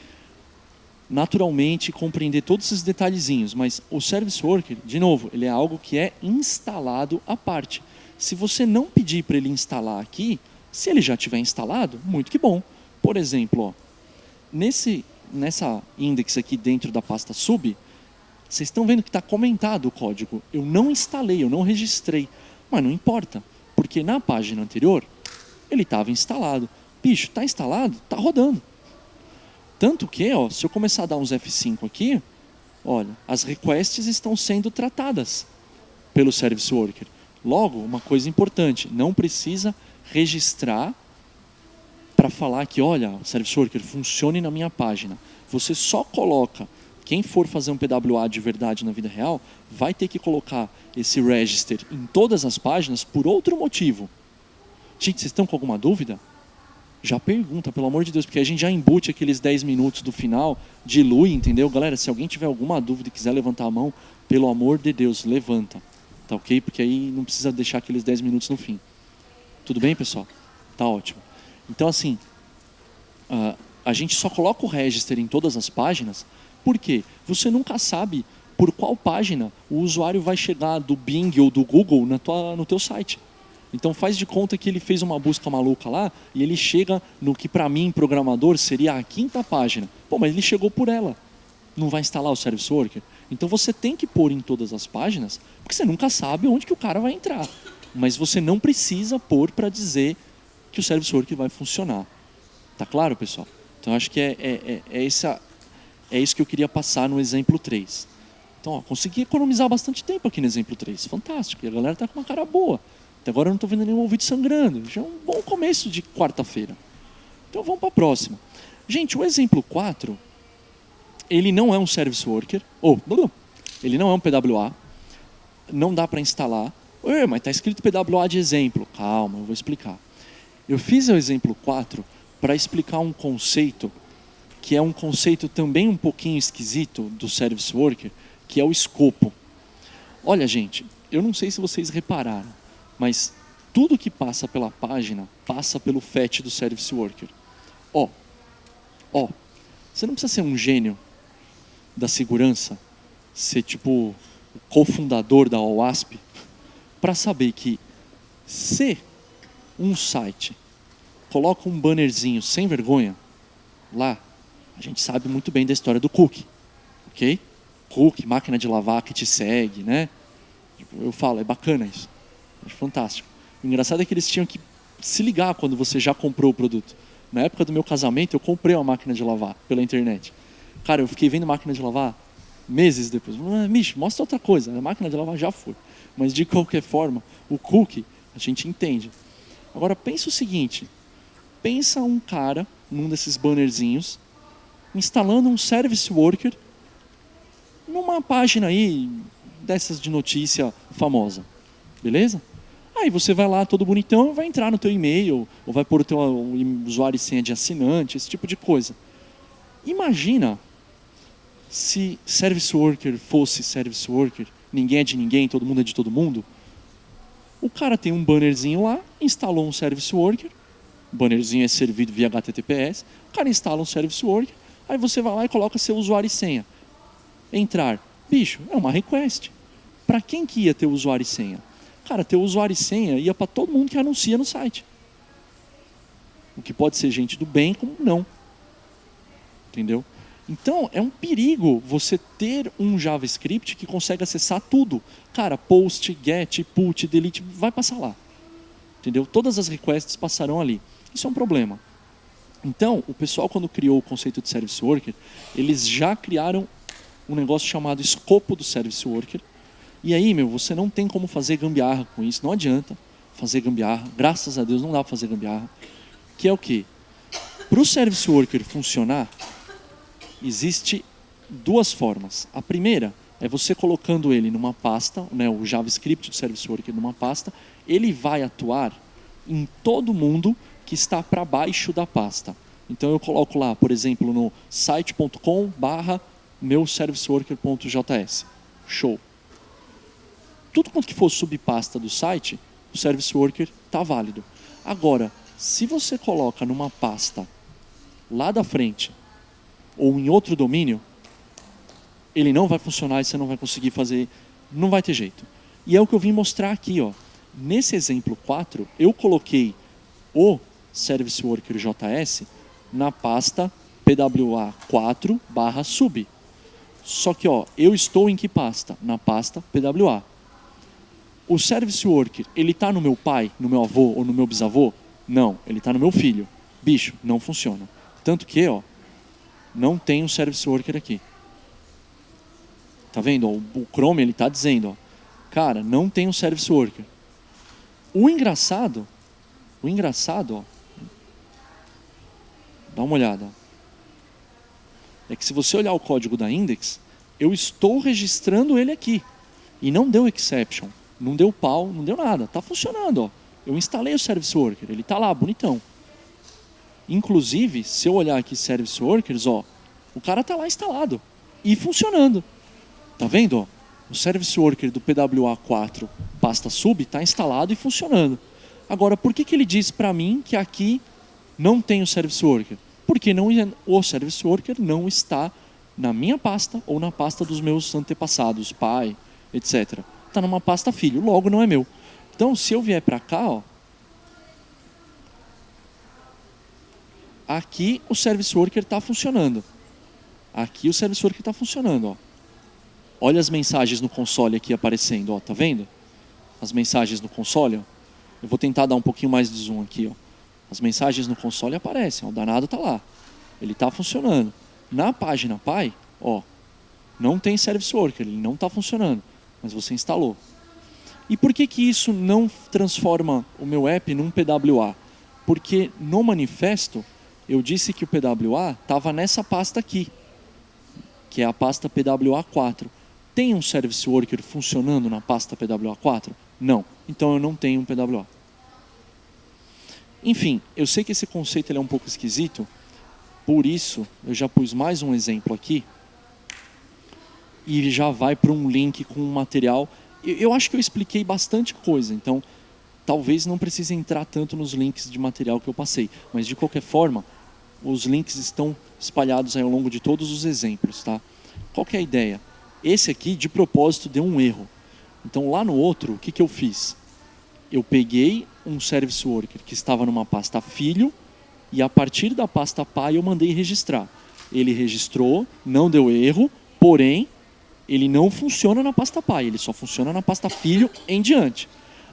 naturalmente compreender todos esses detalhezinhos, mas o Service Worker, de novo, ele é algo que é instalado à parte. Se você não pedir para ele instalar aqui, se ele já tiver instalado, muito que bom. Por exemplo, ó, nessa index aqui dentro da pasta sub, vocês estão vendo que está comentado o código. Eu não instalei, eu não registrei, mas não importa, porque na página anterior ele estava instalado. Bicho, está instalado? Está rodando. Tanto que, ó, se eu começar a dar uns F5 aqui, olha, as requests estão sendo tratadas pelo Service Worker. Logo, uma coisa importante, não precisa registrar para falar que, olha, o Service Worker funcione na minha página. Você só coloca, quem for fazer um PWA de verdade na vida real, vai ter que colocar esse register em todas as páginas por outro motivo. Gente, vocês estão com alguma dúvida? Já pergunta, pelo amor de Deus, porque a gente já embute aqueles 10 minutos do final, dilui, entendeu? Galera, se alguém tiver alguma dúvida e quiser levantar a mão, pelo amor de Deus, levanta. Tá ok? Porque aí não precisa deixar aqueles 10 minutos no fim. Tudo bem, pessoal? Tá ótimo. Então, assim, a gente só coloca o register em todas as páginas, porque você nunca sabe por qual página o usuário vai chegar do Bing ou do Google no teu site. Então faz de conta que ele fez uma busca maluca lá e ele chega no que para mim, programador, seria a 5ª página. Pô, mas ele chegou por ela. Não vai instalar o Service Worker? Então você tem que pôr em todas as páginas, porque você nunca sabe onde que o cara vai entrar. Mas você não precisa pôr para dizer que o Service Worker vai funcionar. Tá claro, pessoal? Então acho que é isso que eu queria passar no exemplo 3. Então, ó, consegui economizar bastante tempo aqui no exemplo 3. Fantástico. E a galera tá com uma cara boa. Até agora eu não estou vendo nenhum ouvido sangrando. Já é um bom começo de quarta-feira. Então vamos para a próxima. Gente, o exemplo 4, ele não é um Service Worker. Ele não é um PWA. Não dá para instalar. Mas está escrito PWA de exemplo. Calma, eu vou explicar. Eu fiz o exemplo 4 para explicar um conceito que é um conceito também um pouquinho esquisito do Service Worker, que é o escopo. Olha, gente, eu não sei se vocês repararam, mas tudo que passa pela página passa pelo fetch do Service Worker. Você não precisa ser um gênio da segurança, ser tipo o cofundador da OWASP, para saber que se um site coloca um bannerzinho sem vergonha lá, a gente sabe muito bem da história do cookie, ok? Cookie, máquina de lavar que te segue, né? Eu falo, é bacana isso. Acho fantástico. O engraçado é que eles tinham que se ligar quando você já comprou o produto. Na época do meu casamento, eu comprei uma máquina de lavar pela internet. Cara, eu fiquei vendo máquina de lavar meses depois. Micho, mostra outra coisa. A máquina de lavar já foi. Mas de qualquer forma, o cookie, a gente entende. Agora, pensa o seguinte. Pensa um cara, num desses bannerzinhos, instalando um Service Worker numa página aí dessas de notícia famosa. Beleza? Aí você vai lá todo bonitão e vai entrar no teu e-mail, ou vai pôr o teu usuário e senha de assinante, esse tipo de coisa. Imagina se Service Worker fosse Service Worker, ninguém é de ninguém, todo mundo é de todo mundo. O cara tem um bannerzinho lá, instalou um Service Worker, o bannerzinho é servido via HTTPS, o cara instala um Service Worker, aí você vai lá e coloca seu usuário e senha. Entrar. Bicho, é uma request. Para quem que ia ter usuário e senha? Cara, teu usuário e senha ia para todo mundo que anuncia no site. O que pode ser gente do bem, como não. Entendeu? Então, é um perigo você ter um JavaScript que consegue acessar tudo. Cara, post, get, put, delete, vai passar lá. Entendeu? Todas as requests passarão ali. Isso é um problema. Então, o pessoal, quando criou o conceito de Service Worker, eles já criaram um negócio chamado escopo do Service Worker. E aí, você não tem como fazer gambiarra com isso. Não adianta fazer gambiarra. Graças a Deus não dá para fazer gambiarra. Que é o quê? Para o Service Worker funcionar, existe duas formas. A primeira é você colocando ele numa pasta, né, o JavaScript do Service Worker numa pasta, ele vai atuar em todo mundo que está para baixo da pasta. Então eu coloco lá, por exemplo, no site.com/meuserviceworker.js. Show. Tudo quanto que for subpasta do site, o Service Worker está válido. Agora, se você coloca numa pasta lá da frente ou em outro domínio, ele não vai funcionar e você não vai conseguir fazer, não vai ter jeito. E é o que eu vim mostrar aqui. Nesse exemplo 4, eu coloquei o Service Worker JS na pasta pwa4/sub. Só que eu estou em que pasta? Na pasta pwa. O Service Worker, ele está no meu pai, no meu avô ou no meu bisavô? Não, ele está no meu filho. Bicho, não funciona. Tanto que, não tem um Service Worker aqui. Tá vendo? O Chrome, ele está dizendo, cara, não tem um Service Worker. O engraçado, dá uma olhada. É que se você olhar o código da Index, eu estou registrando ele aqui. E não deu exception. Não deu pau, não deu nada. Está funcionando. Eu instalei o Service Worker. Ele está lá, bonitão. Inclusive, se eu olhar aqui Service Workers, o cara está lá instalado. E funcionando. Tá vendo? O Service Worker do PWA4 pasta sub está instalado e funcionando. Agora, por que ele diz para mim que aqui não tem o Service Worker? Porque o Service Worker não está na minha pasta ou na pasta dos meus antepassados, pai, etc. Está numa pasta filho, logo não é meu. Então, se eu vier para cá, ó, aqui o Service Worker está funcionando. Aqui o Service Worker está funcionando. Ó. Olha as mensagens no console aqui aparecendo. Ó, tá vendo? As mensagens no console. Ó. Eu vou tentar dar um pouquinho mais de zoom aqui. Ó. As mensagens no console aparecem. Ó, o danado está lá. Ele está funcionando. Na página Pi, ó, não tem Service Worker. Ele não está funcionando. Mas você instalou. E por que isso não transforma o meu app num PWA? Porque no manifesto eu disse que o PWA estava nessa pasta aqui, que é a pasta PWA4. Tem um Service Worker funcionando na pasta PWA4? Não. Então eu não tenho um PWA. Enfim, eu sei que esse conceito ele é um pouco esquisito, por isso eu já pus mais um exemplo aqui e já vai para um link com um material. Eu acho que eu expliquei bastante coisa, então talvez não precise entrar tanto nos links de material que eu passei, mas de qualquer forma, os links estão espalhados aí ao longo de todos os exemplos, tá? Qual que é a ideia? Esse aqui, de propósito, deu um erro. Então lá no outro, o que eu fiz? Eu peguei um Service Worker que estava numa pasta filho e a partir da pasta pai eu mandei registrar. Ele registrou, não deu erro, porém ele não funciona na pasta pai, ele só funciona na pasta filho em diante.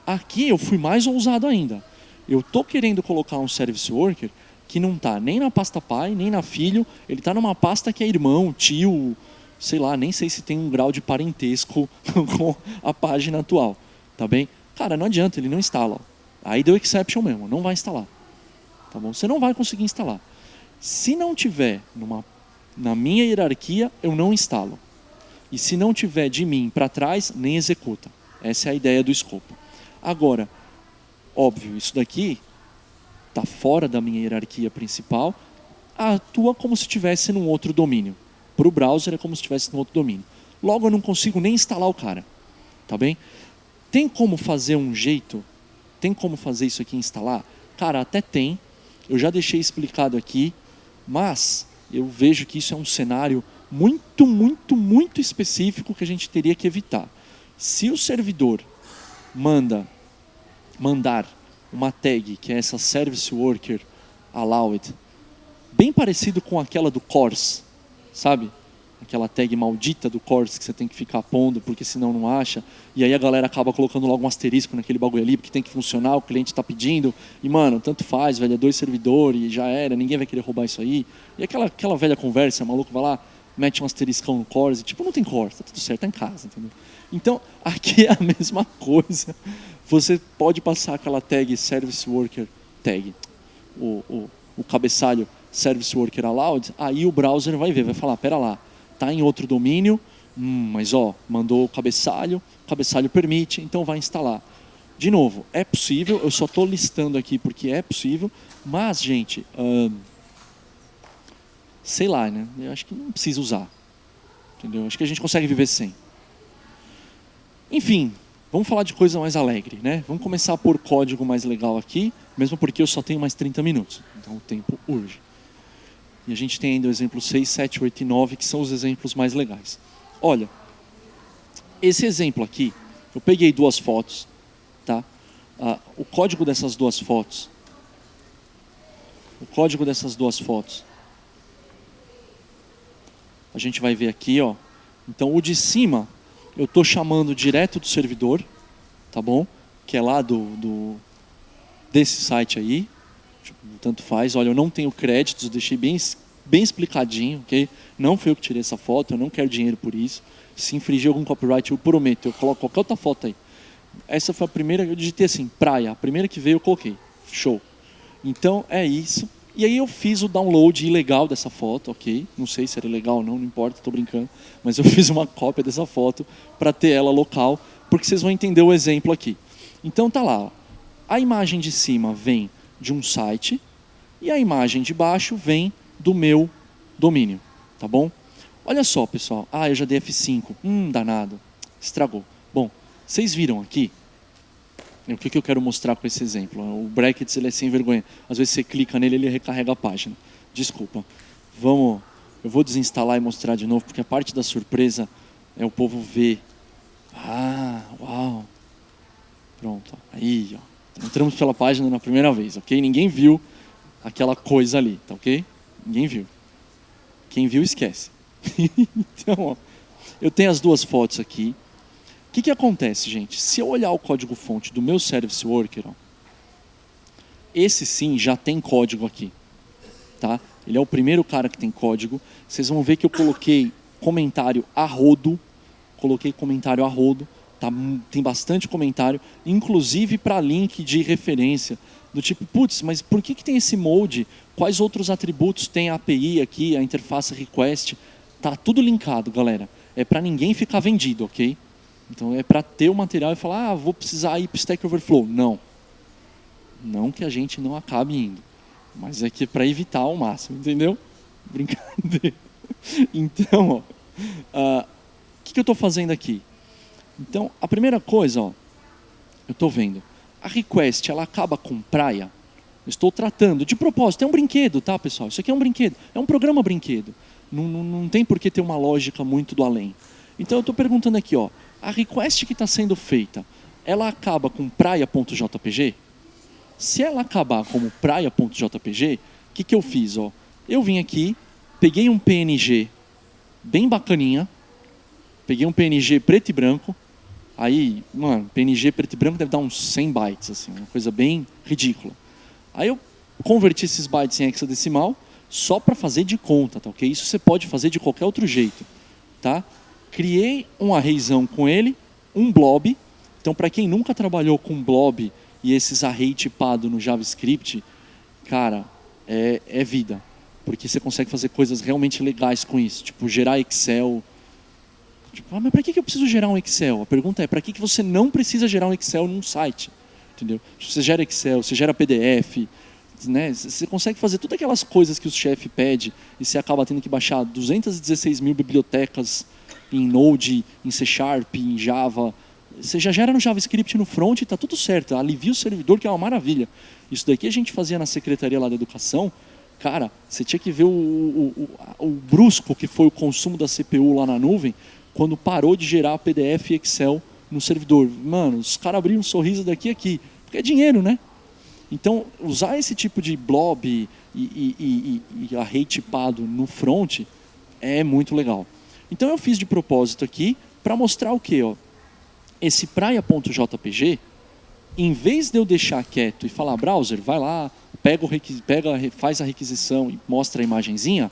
Aqui eu fui mais ousado ainda. Eu estou querendo colocar um Service Worker que não está nem na pasta pai, nem na filho, ele está numa pasta que é irmão, tio, sei lá, nem sei se tem um grau de parentesco com a página atual, tá bem? Cara, não adianta, ele não instala. Aí deu exception mesmo, não vai instalar. Tá bom? Você não vai conseguir instalar. Se não tiver na minha hierarquia, eu não instalo. E se não tiver de mim para trás, nem executa. Essa é a ideia do escopo. Agora, óbvio, isso daqui está fora da minha hierarquia principal, atua como se estivesse num outro domínio. Para o browser é como se estivesse num outro domínio. Logo eu não consigo nem instalar o cara. Tá bem? Tem como fazer um jeito? Tem como fazer isso aqui e instalar? Cara, até tem. Eu já deixei explicado aqui, mas eu vejo que isso é um cenário muito, muito, muito específico que a gente teria que evitar. Se o servidor mandar uma tag, que é essa Service Worker Allowed, bem parecido com aquela do CORS, sabe? Aquela tag maldita do CORS que você tem que ficar pondo porque senão não acha, e aí a galera acaba colocando logo um asterisco naquele bagulho ali porque tem que funcionar, o cliente está pedindo, e mano, tanto faz, velho, é 2 servidores e já era, ninguém vai querer roubar isso aí. E aquela velha conversa, o maluco vai lá, mete um asteriscão no CORS e tipo, não tem CORS, tá tudo certo, tá em casa, entendeu? Então, aqui é a mesma coisa. Você pode passar aquela tag Service Worker tag, o cabeçalho Service Worker Allowed, aí o browser vai ver, vai falar, pera lá, tá em outro domínio, mas ó, mandou o cabeçalho permite, então vai instalar. De novo, é possível, eu só estou listando aqui porque é possível, mas, gente, sei lá, né? Eu acho que não precisa usar. Entendeu? Acho que a gente consegue viver sem. Enfim, vamos falar de coisa mais alegre, né? Vamos começar por código mais legal aqui, mesmo porque eu só tenho mais 30 minutos, então o tempo urge. E a gente tem ainda o exemplo 6, 7, 8 e 9, que são os exemplos mais legais. Olha, esse exemplo aqui, eu peguei 2 fotos, tá? O código dessas 2 fotos, a gente vai ver aqui, ó. Então o de cima, eu estou chamando direto do servidor, tá bom? Que é lá desse site aí, tanto faz. Olha, eu não tenho créditos, eu deixei bem explicadinho, ok? Não fui eu que tirei essa foto, eu não quero dinheiro por isso. Se infringir algum copyright, eu prometo, eu coloco qualquer outra foto aí. Essa foi a primeira, eu digitei assim, praia, a primeira que veio eu coloquei, show. Então é isso. E aí eu fiz o download ilegal dessa foto, ok? Não sei se era legal ou não, não importa, estou brincando. Mas eu fiz uma cópia dessa foto para ter ela local, porque vocês vão entender o exemplo aqui. Então tá lá, ó. A imagem de cima vem de um site e a imagem de baixo vem do meu domínio, tá bom? Olha só, pessoal. Eu já dei F5. Danado. Estragou. Bom, vocês viram aqui? O que eu quero mostrar com esse exemplo? O brackets ele é sem vergonha. Às vezes você clica nele, ele recarrega a página. Desculpa. Eu vou desinstalar e mostrar de novo, porque a parte da surpresa é o povo ver. Uau. Pronto. Aí, ó. Entramos pela página na primeira vez, ok? Ninguém viu aquela coisa ali, tá ok? Ninguém viu. Quem viu, esquece. Então, ó, eu tenho as duas fotos aqui. O que acontece, gente? Se eu olhar o código-fonte do meu Service Worker, ó, esse sim já tem código aqui. Tá? Ele é o primeiro cara que tem código. Vocês vão ver que eu coloquei comentário a rodo. Tá? Tem bastante comentário, inclusive para link de referência. Do tipo, putz, mas por que tem esse molde? Quais outros atributos tem a API aqui, a interface request? Tá tudo linkado, galera. É para ninguém ficar vendido, ok? Então é para ter o material e falar, vou precisar ir para Stack Overflow. Não. Não que a gente não acabe indo. Mas é que é para evitar ao máximo, entendeu? Brincadeira. Então, o que eu estou fazendo aqui? Então, a primeira coisa, ó, eu estou vendo. A request, ela acaba com praia. Eu estou tratando, de propósito, é um brinquedo, tá, pessoal? Isso aqui é um brinquedo, é um programa brinquedo. Não tem por que ter uma lógica muito do além. Então, eu estou perguntando aqui, ó, a request que está sendo feita, ela acaba com praia.jpg? Se ela acabar como praia.jpg, o que eu fiz? Ó? Eu vim aqui, peguei um PNG bem bacaninha, peguei um PNG preto e branco, aí, mano, PNG preto e branco deve dar uns 100 bytes, assim, uma coisa bem ridícula. Aí eu converti esses bytes em hexadecimal só para fazer de conta, tá ok? Isso você pode fazer de qualquer outro jeito, tá? Criei um arrayzão com ele, um blob. Então, para quem nunca trabalhou com blob e esses array tipado no JavaScript, cara, é vida. Porque você consegue fazer coisas realmente legais com isso. Tipo, gerar Excel. Tipo, mas para que eu preciso gerar um Excel? A pergunta é, para que você não precisa gerar um Excel num site? Entendeu? Você gera Excel, você gera PDF, né? Você consegue fazer todas aquelas coisas que o chefe pede e você acaba tendo que baixar 216 mil bibliotecas em Node, em C Sharp, em Java. Você já gera no JavaScript no front e está tudo certo. Alivia o servidor, que é uma maravilha. Isso daqui a gente fazia na secretaria lá da educação. Cara, você tinha que ver o brusco que foi o consumo da CPU lá na nuvem quando parou de gerar PDF e Excel no servidor. Mano, os caras abriram um sorriso daqui a aqui. Porque é dinheiro, né? Então, usar esse tipo de blob e array tipado no front é muito legal. Então, eu fiz de propósito aqui para mostrar o quê? Ó? Esse praia.jpg, em vez de eu deixar quieto e falar, browser, vai lá, faz a requisição e mostra a imagenzinha,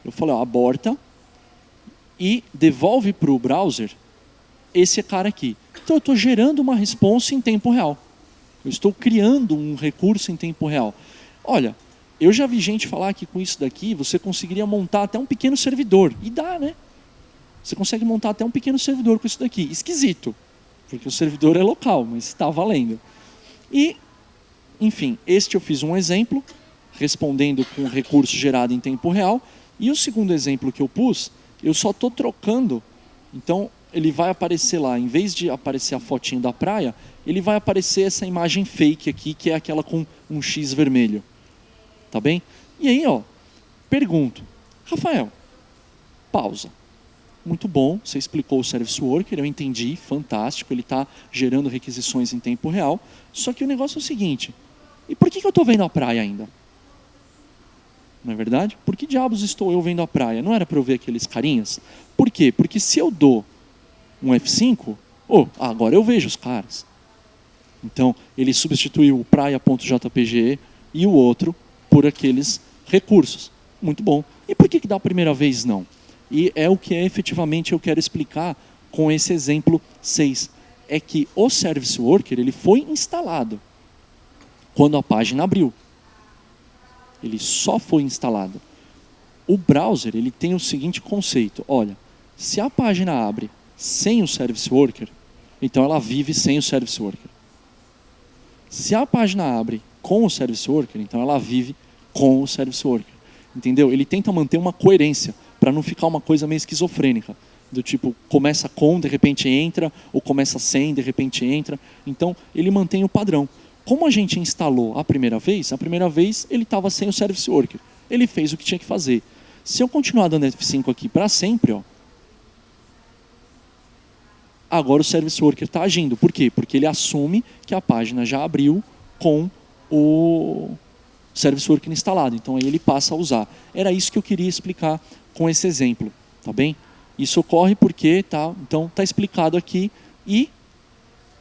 eu falei, ó, aborta e devolve para o browser esse cara aqui. Então, eu estou gerando uma response em tempo real. Eu estou criando um recurso em tempo real. Olha, eu já vi gente falar que com isso daqui você conseguiria montar até um pequeno servidor. E dá, né? Você consegue montar até um pequeno servidor com isso daqui. Esquisito, porque o servidor é local, mas está valendo. E, enfim, este eu fiz um exemplo, respondendo com um recurso gerado em tempo real. E o segundo exemplo que eu pus, eu só estou trocando. Então, ele vai aparecer lá, em vez de aparecer a fotinho da praia, ele vai aparecer essa imagem fake aqui, que é aquela com um X vermelho. Tá bem? E aí, ó, pergunto, Rafael, pausa. Muito bom, você explicou o Service Worker, eu entendi, fantástico, ele está gerando requisições em tempo real, só que o negócio é o seguinte, e por que eu estou vendo a praia ainda? Não é verdade? Por que diabos estou eu vendo a praia? Não era para eu ver aqueles carinhas? Por quê? Porque se eu dou um F5, agora eu vejo os caras. Então, ele substituiu o praia.jpg e o outro por aqueles recursos. Muito bom. E por que da primeira vez não? E é o que efetivamente eu quero explicar com esse exemplo 6. É que o Service Worker ele foi instalado quando a página abriu. Ele só foi instalado. O browser ele tem o seguinte conceito. Olha, se a página abre sem o Service Worker, então ela vive sem o Service Worker. Se a página abre com o Service Worker, então ela vive com o Service Worker. Entendeu? Ele tenta manter uma coerência para não ficar uma coisa meio esquizofrênica. Do tipo, começa com, de repente entra, ou começa sem, de repente entra. Então, ele mantém o padrão. Como a gente instalou a primeira vez ele estava sem o Service Worker. Ele fez o que tinha que fazer. Se eu continuar dando F5 aqui para sempre, ó, Agora o Service Worker está agindo. Por quê? Porque ele assume que a página já abriu com o Service Worker instalado. Então aí ele passa a usar. Era isso que eu queria explicar com esse exemplo. Tá bem? Isso ocorre porque tá, então está explicado aqui e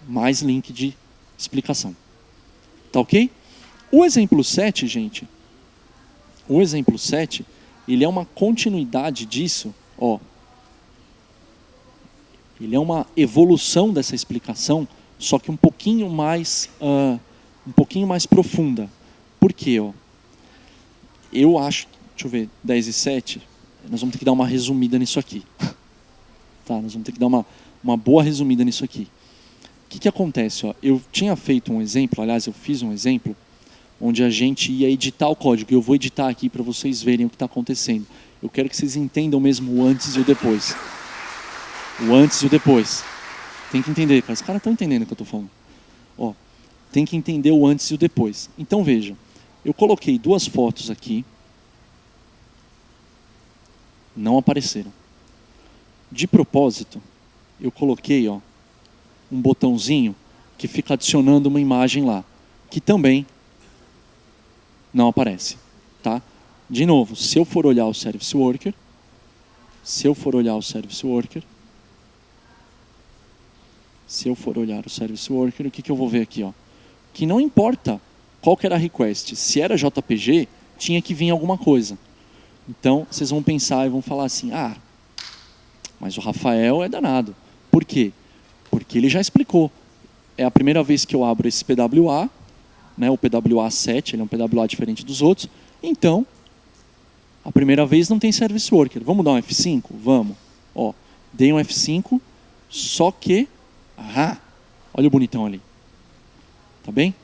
mais link de explicação. Tá ok? O exemplo 7, gente, o exemplo 7, ele é uma continuidade disso, ó. Ele é uma evolução dessa explicação, só que um pouquinho mais profunda. Por quê? Ó? Eu acho, deixa eu ver, 10 e 7, nós vamos ter que dar uma resumida nisso aqui. Tá? Nós vamos ter que dar uma boa resumida nisso aqui. O que acontece? Ó? Eu tinha feito um exemplo, aliás, eu fiz um exemplo, onde a gente ia editar o código. Eu vou editar aqui para vocês verem o que está acontecendo. Eu quero que vocês entendam mesmo o antes e o depois. O antes e o depois. Tem que entender, cara. Os caras estão entendendo o que eu estou falando. Ó, tem que entender o antes e o depois. Então, vejam. Eu coloquei 2 fotos aqui. Não apareceram. De propósito, eu coloquei um botãozinho que fica adicionando uma imagem lá. Que também não aparece. Tá? De novo, se eu for olhar o Service Worker, se eu for olhar o Service Worker, o que eu vou ver aqui? Ó? Que não importa qual que era a request. Se era JPG, tinha que vir alguma coisa. Então, vocês vão pensar e vão falar assim, mas o Rafael é danado. Por quê? Porque ele já explicou. É a primeira vez que eu abro esse PWA, né, o PWA 7, ele é um PWA diferente dos outros. Então, a primeira vez não tem Service Worker. Vamos dar um F5? Vamos. Ó, dei um F5, só que... olha o bonitão ali. Tá bem?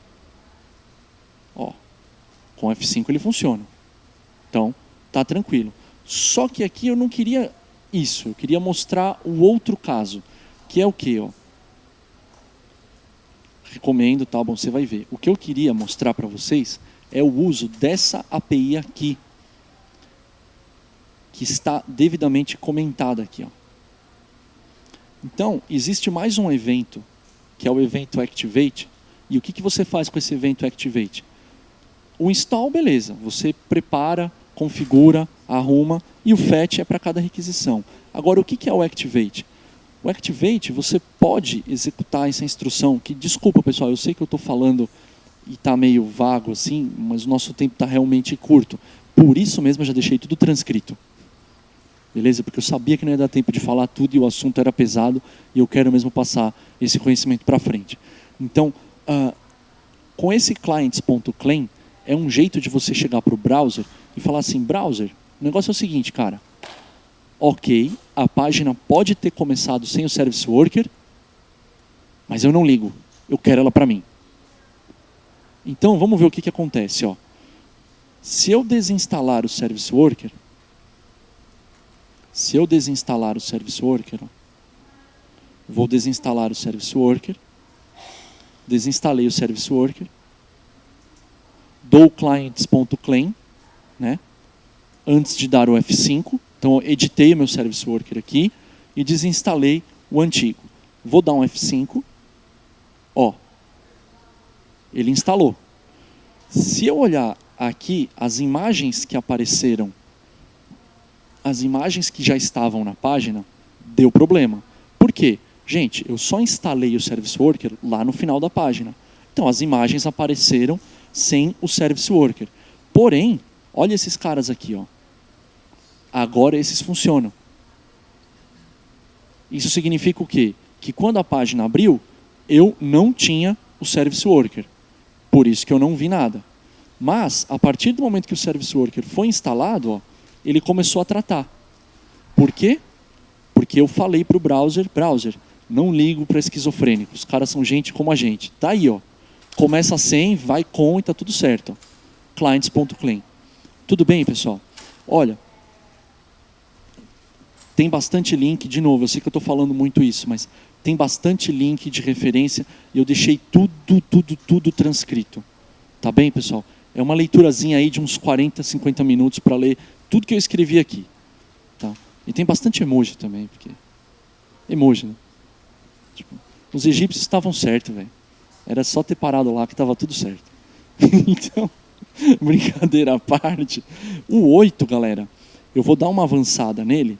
Ó, com F5 ele funciona. Então, tá tranquilo. Só que aqui eu não queria isso. Eu queria mostrar o outro caso. Que é o quê? Ó? Recomendo, tá bom, você vai ver. O que eu queria mostrar para vocês é o uso dessa API aqui. Que está devidamente comentada aqui. Ó. Então, existe mais um evento, que é o evento Activate. E o que você faz com esse evento Activate? O install, beleza. Você prepara, configura, arruma, e o fetch é para cada requisição. Agora, o que é o Activate? O Activate, você pode executar essa instrução, que, desculpa pessoal, eu sei que eu estou falando e está meio vago assim, mas o nosso tempo está realmente curto. Por isso mesmo eu já deixei tudo transcrito. Beleza? Porque eu sabia que não ia dar tempo de falar tudo e o assunto era pesado e eu quero mesmo passar esse conhecimento para frente. Então, com esse clients.claim, é um jeito de você chegar para o browser e falar assim, browser, o negócio é o seguinte, cara. Ok, a página pode ter começado sem o Service Worker, mas eu não ligo. Eu quero ela para mim. Então, vamos ver o que acontece. Ó. Se eu desinstalar o Service Worker, vou desinstalar o Service Worker, desinstalei o Service Worker, dou clients.claim, né, antes de dar o F5, então eu editei o meu Service Worker aqui e desinstalei o antigo. Vou dar um F5, ó, ele instalou. Se eu olhar aqui as imagens que apareceram, as imagens que já estavam na página, deu problema. Por quê? Gente, eu só instalei o Service Worker lá no final da página. Então, as imagens apareceram sem o Service Worker. Porém, olha esses caras aqui. Ó. Agora esses funcionam. Isso significa o quê? Que quando a página abriu, eu não tinha o Service Worker. Por isso que eu não vi nada. Mas, a partir do momento que o Service Worker foi instalado, ó, ele começou a tratar. Por quê? Porque eu falei para o browser, não ligo para esquizofrênico, os caras são gente como a gente. Tá aí, ó. Começa sem, vai com e tá tudo certo. Ó. Clients.claim. Tudo bem, pessoal? Olha, tem bastante link, de novo, eu sei que eu estou falando muito isso, mas tem bastante link de referência e eu deixei tudo transcrito. Tá bem, pessoal? É uma leiturazinha aí de uns 40, 50 minutos para ler tudo que eu escrevi aqui. Tá? E tem bastante emoji também, porque... Emoji, né? Tipo, os egípcios estavam certos, velho. Era só ter parado lá que estava tudo certo. Então, brincadeira à parte, o 8, galera, eu vou dar uma avançada nele,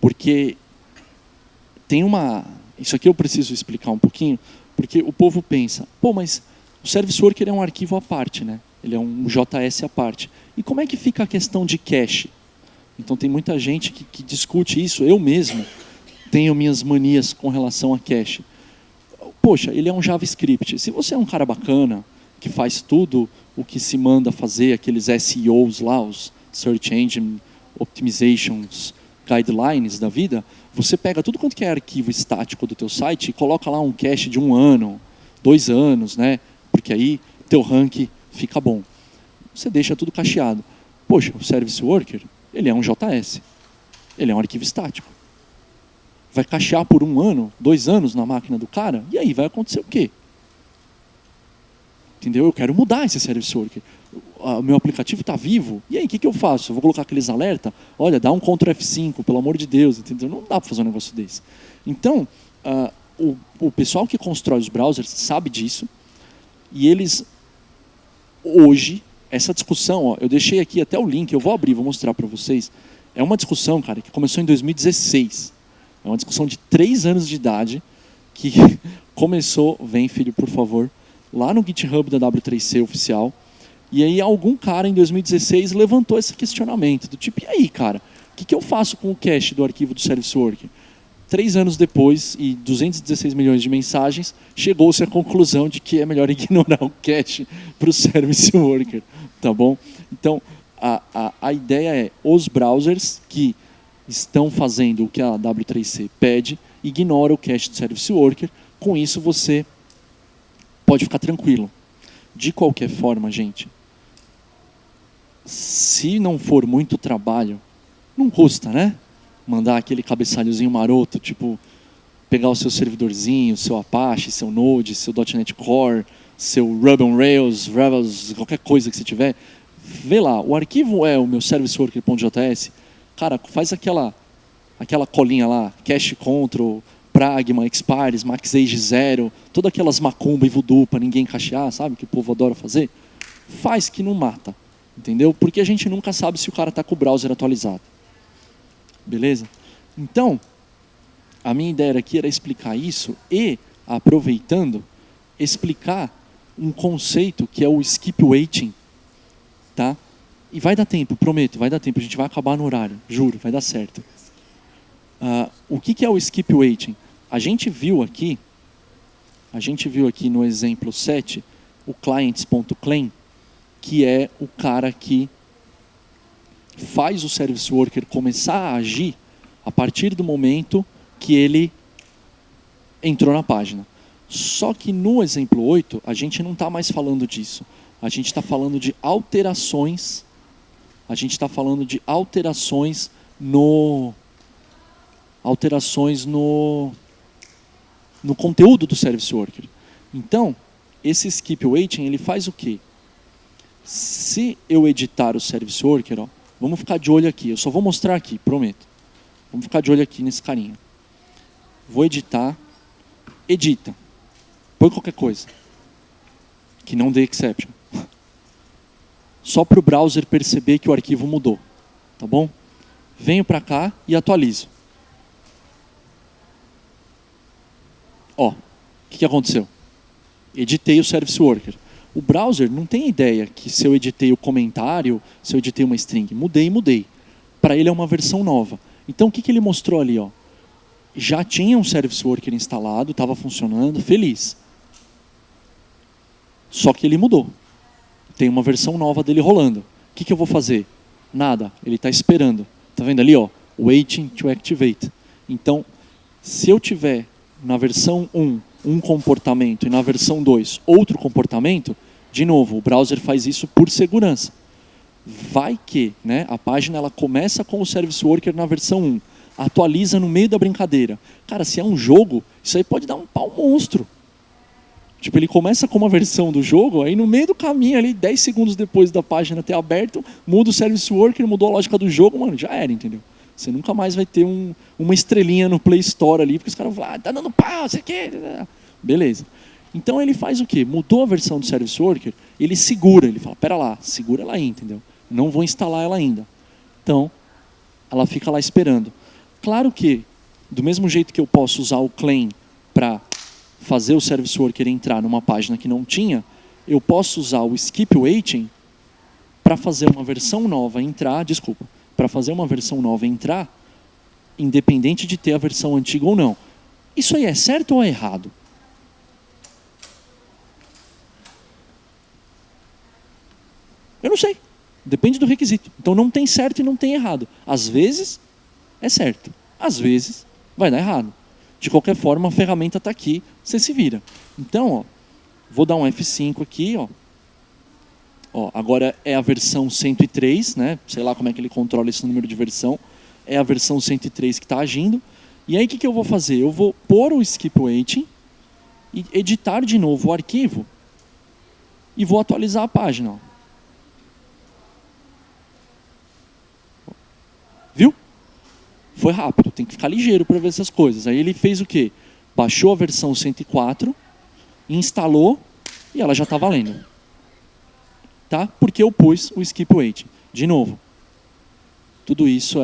porque tem uma... Isso aqui eu preciso explicar um pouquinho, porque o povo pensa, pô, mas o Service Worker é um arquivo à parte, né? Ele é um JS à parte. E como é que fica a questão de cache? Então tem muita gente que discute isso, eu mesmo tenho minhas manias com relação a cache. Poxa, ele é um JavaScript. Se você é um cara bacana, que faz tudo o que se manda fazer, aqueles SEOs lá, os Search Engine Optimizations Guidelines da vida, você pega tudo quanto que é arquivo estático do teu site e coloca lá um cache de 1 ano, 2 anos, né? Porque aí teu rank fica bom. Você deixa tudo cacheado. Poxa, o Service Worker, ele é um JS. Ele é um arquivo estático. Vai cachear por 1 ano, 2 anos na máquina do cara, e aí vai acontecer o quê? Entendeu? Eu quero mudar esse Service Worker. O meu aplicativo está vivo, e aí o que eu faço? Eu vou colocar aqueles alerta? Olha, dá um Ctrl F5, pelo amor de Deus, entendeu? Não dá para fazer um negócio desse. Então, o pessoal que constrói os browsers sabe disso, e eles, hoje, essa discussão, ó, eu deixei aqui até o link, eu vou abrir, vou mostrar para vocês. É uma discussão, cara, que começou em 2016. É uma discussão de 3 anos de idade que começou, vem filho, por favor, lá no GitHub da W3C oficial. E aí algum cara em 2016 levantou esse questionamento, do tipo, e aí, cara, o que eu faço com o cache do arquivo do Service Worker? 3 anos depois e 216 milhões de mensagens, chegou-se à conclusão de que é melhor ignorar o cache para o Service Worker, tá bom? Então, a ideia é, os browsers que estão fazendo o que a W3C pede, ignora o cache do Service Worker, com isso você pode ficar tranquilo. De qualquer forma, gente, se não for muito trabalho, não custa, né? Mandar aquele cabeçalhozinho maroto, tipo, pegar o seu servidorzinho, seu Apache, seu Node, seu .NET Core, seu Ruby on Rails, Rebels, qualquer coisa que você tiver, vê lá, o arquivo é o meu serviceworker.js, cara, faz aquela colinha lá, cache control, pragma, expires, maxage 0, todas aquelas macumba e voodoo para ninguém cachear, sabe, que o povo adora fazer, faz que não mata, entendeu? Porque a gente nunca sabe se o cara está com o browser atualizado. Beleza? Então, a minha ideia aqui era explicar isso e, aproveitando, explicar um conceito que é o skip waiting, tá? E vai dar tempo, prometo, vai dar tempo, a gente vai acabar no horário, juro, vai dar certo. O que é o skip waiting? A gente viu aqui no exemplo 7, o clients.claim, que é o cara que faz o Service Worker começar a agir a partir do momento que ele entrou na página. Só que no exemplo 8, a gente não está mais falando disso. A gente está falando de alterações. A gente está falando de alterações no conteúdo do Service Worker. Então, esse skip waiting, ele faz o quê? Se eu editar o Service Worker, ó, vamos ficar de olho aqui. Eu só vou mostrar aqui, prometo. Vamos ficar de olho aqui nesse carinha. Vou editar. Edita. Põe qualquer coisa. Que não dê exception. Só para o browser perceber que o arquivo mudou. Tá bom? Venho para cá e atualizo. Ó, o que aconteceu? Editei o Service Worker. O browser não tem ideia que se eu editei o comentário, se eu editei uma string, mudei. Para ele é uma versão nova. Então o que ele mostrou ali? Ó? Já tinha um Service Worker instalado, estava funcionando, feliz. Só que ele mudou. Tem uma versão nova dele rolando. O que eu vou fazer? Nada, ele está esperando. Está vendo ali? Ó? Waiting to activate. Então, se eu tiver na versão 1 um comportamento e na versão 2 outro comportamento, de novo, o browser faz isso por segurança. Vai que, né, a página ela começa com o Service Worker na versão 1, atualiza no meio da brincadeira. Cara, se é um jogo, isso aí pode dar um pau monstro. Tipo, ele começa com uma versão do jogo, aí no meio do caminho, ali, 10 segundos depois da página ter aberto, muda o Service Worker, mudou a lógica do jogo, mano, já era, entendeu? Você nunca mais vai ter uma estrelinha no Play Store ali, porque os caras vão falar, tá dando pau, você quer? Beleza. Então ele faz o quê? Mudou a versão do Service Worker, ele segura, ele fala, pera lá, segura ela aí, entendeu? Não vou instalar ela ainda. Então, ela fica lá esperando. Claro que, do mesmo jeito que eu posso usar o claim para fazer o Service Worker entrar numa página que não tinha, eu posso usar o skip waiting para fazer uma versão nova entrar, para fazer uma versão nova entrar, independente de ter a versão antiga ou não. Isso aí é certo ou é errado? Eu não sei. Depende do requisito. Então não tem certo e não tem errado. Às vezes é certo. Às vezes vai dar errado. De qualquer forma, a ferramenta está aqui, você se vira. Então, ó, vou dar um F5 aqui, ó. Ó, agora é a versão 103, né? Sei lá como é que ele controla esse número de versão. É a versão 103 que está agindo. E aí o que eu vou fazer? Eu vou pôr o skip waiting e editar de novo o arquivo e vou atualizar a página. Ó. Viu? Foi rápido, tem que ficar ligeiro para ver essas coisas. Aí ele fez o quê? Baixou a versão 104, instalou e ela já está valendo. Tá? Porque eu pus o skip waiting. De novo, tudo isso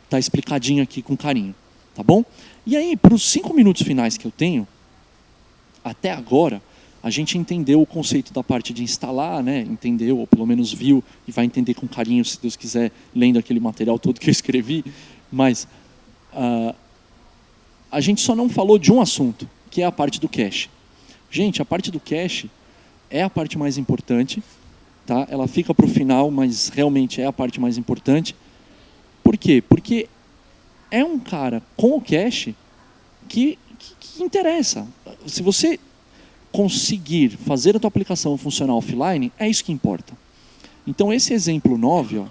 tá explicadinho aqui com carinho. Tá bom? E aí, para os 5 minutos finais que eu tenho, até agora, a gente entendeu o conceito da parte de instalar, né? Entendeu, ou pelo menos viu, e vai entender com carinho, se Deus quiser, lendo aquele material todo que eu escrevi. Mas a gente só não falou de um assunto, que é a parte do cache. Gente, a parte do cache é a parte mais importante. Tá? Ela fica para o final, mas realmente é a parte mais importante. Por quê? Porque é um cara com o cache que interessa. Se você conseguir fazer a tua aplicação funcionar offline, é isso que importa. Então esse exemplo 9, ó,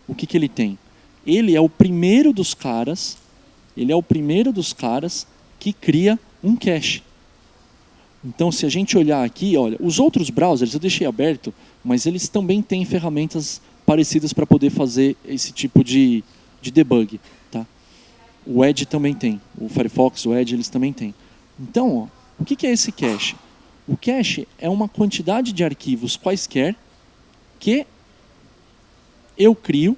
o que ele tem? Ele é o primeiro dos caras que cria um cache. Então se a gente olhar aqui, olha, os outros browsers eu deixei aberto, mas eles também têm ferramentas parecidas para poder fazer esse tipo de debug. Tá? O Edge também tem, o Firefox, o Edge, eles também têm. Então, ó, o que é esse cache? O cache é uma quantidade de arquivos quaisquer que eu crio.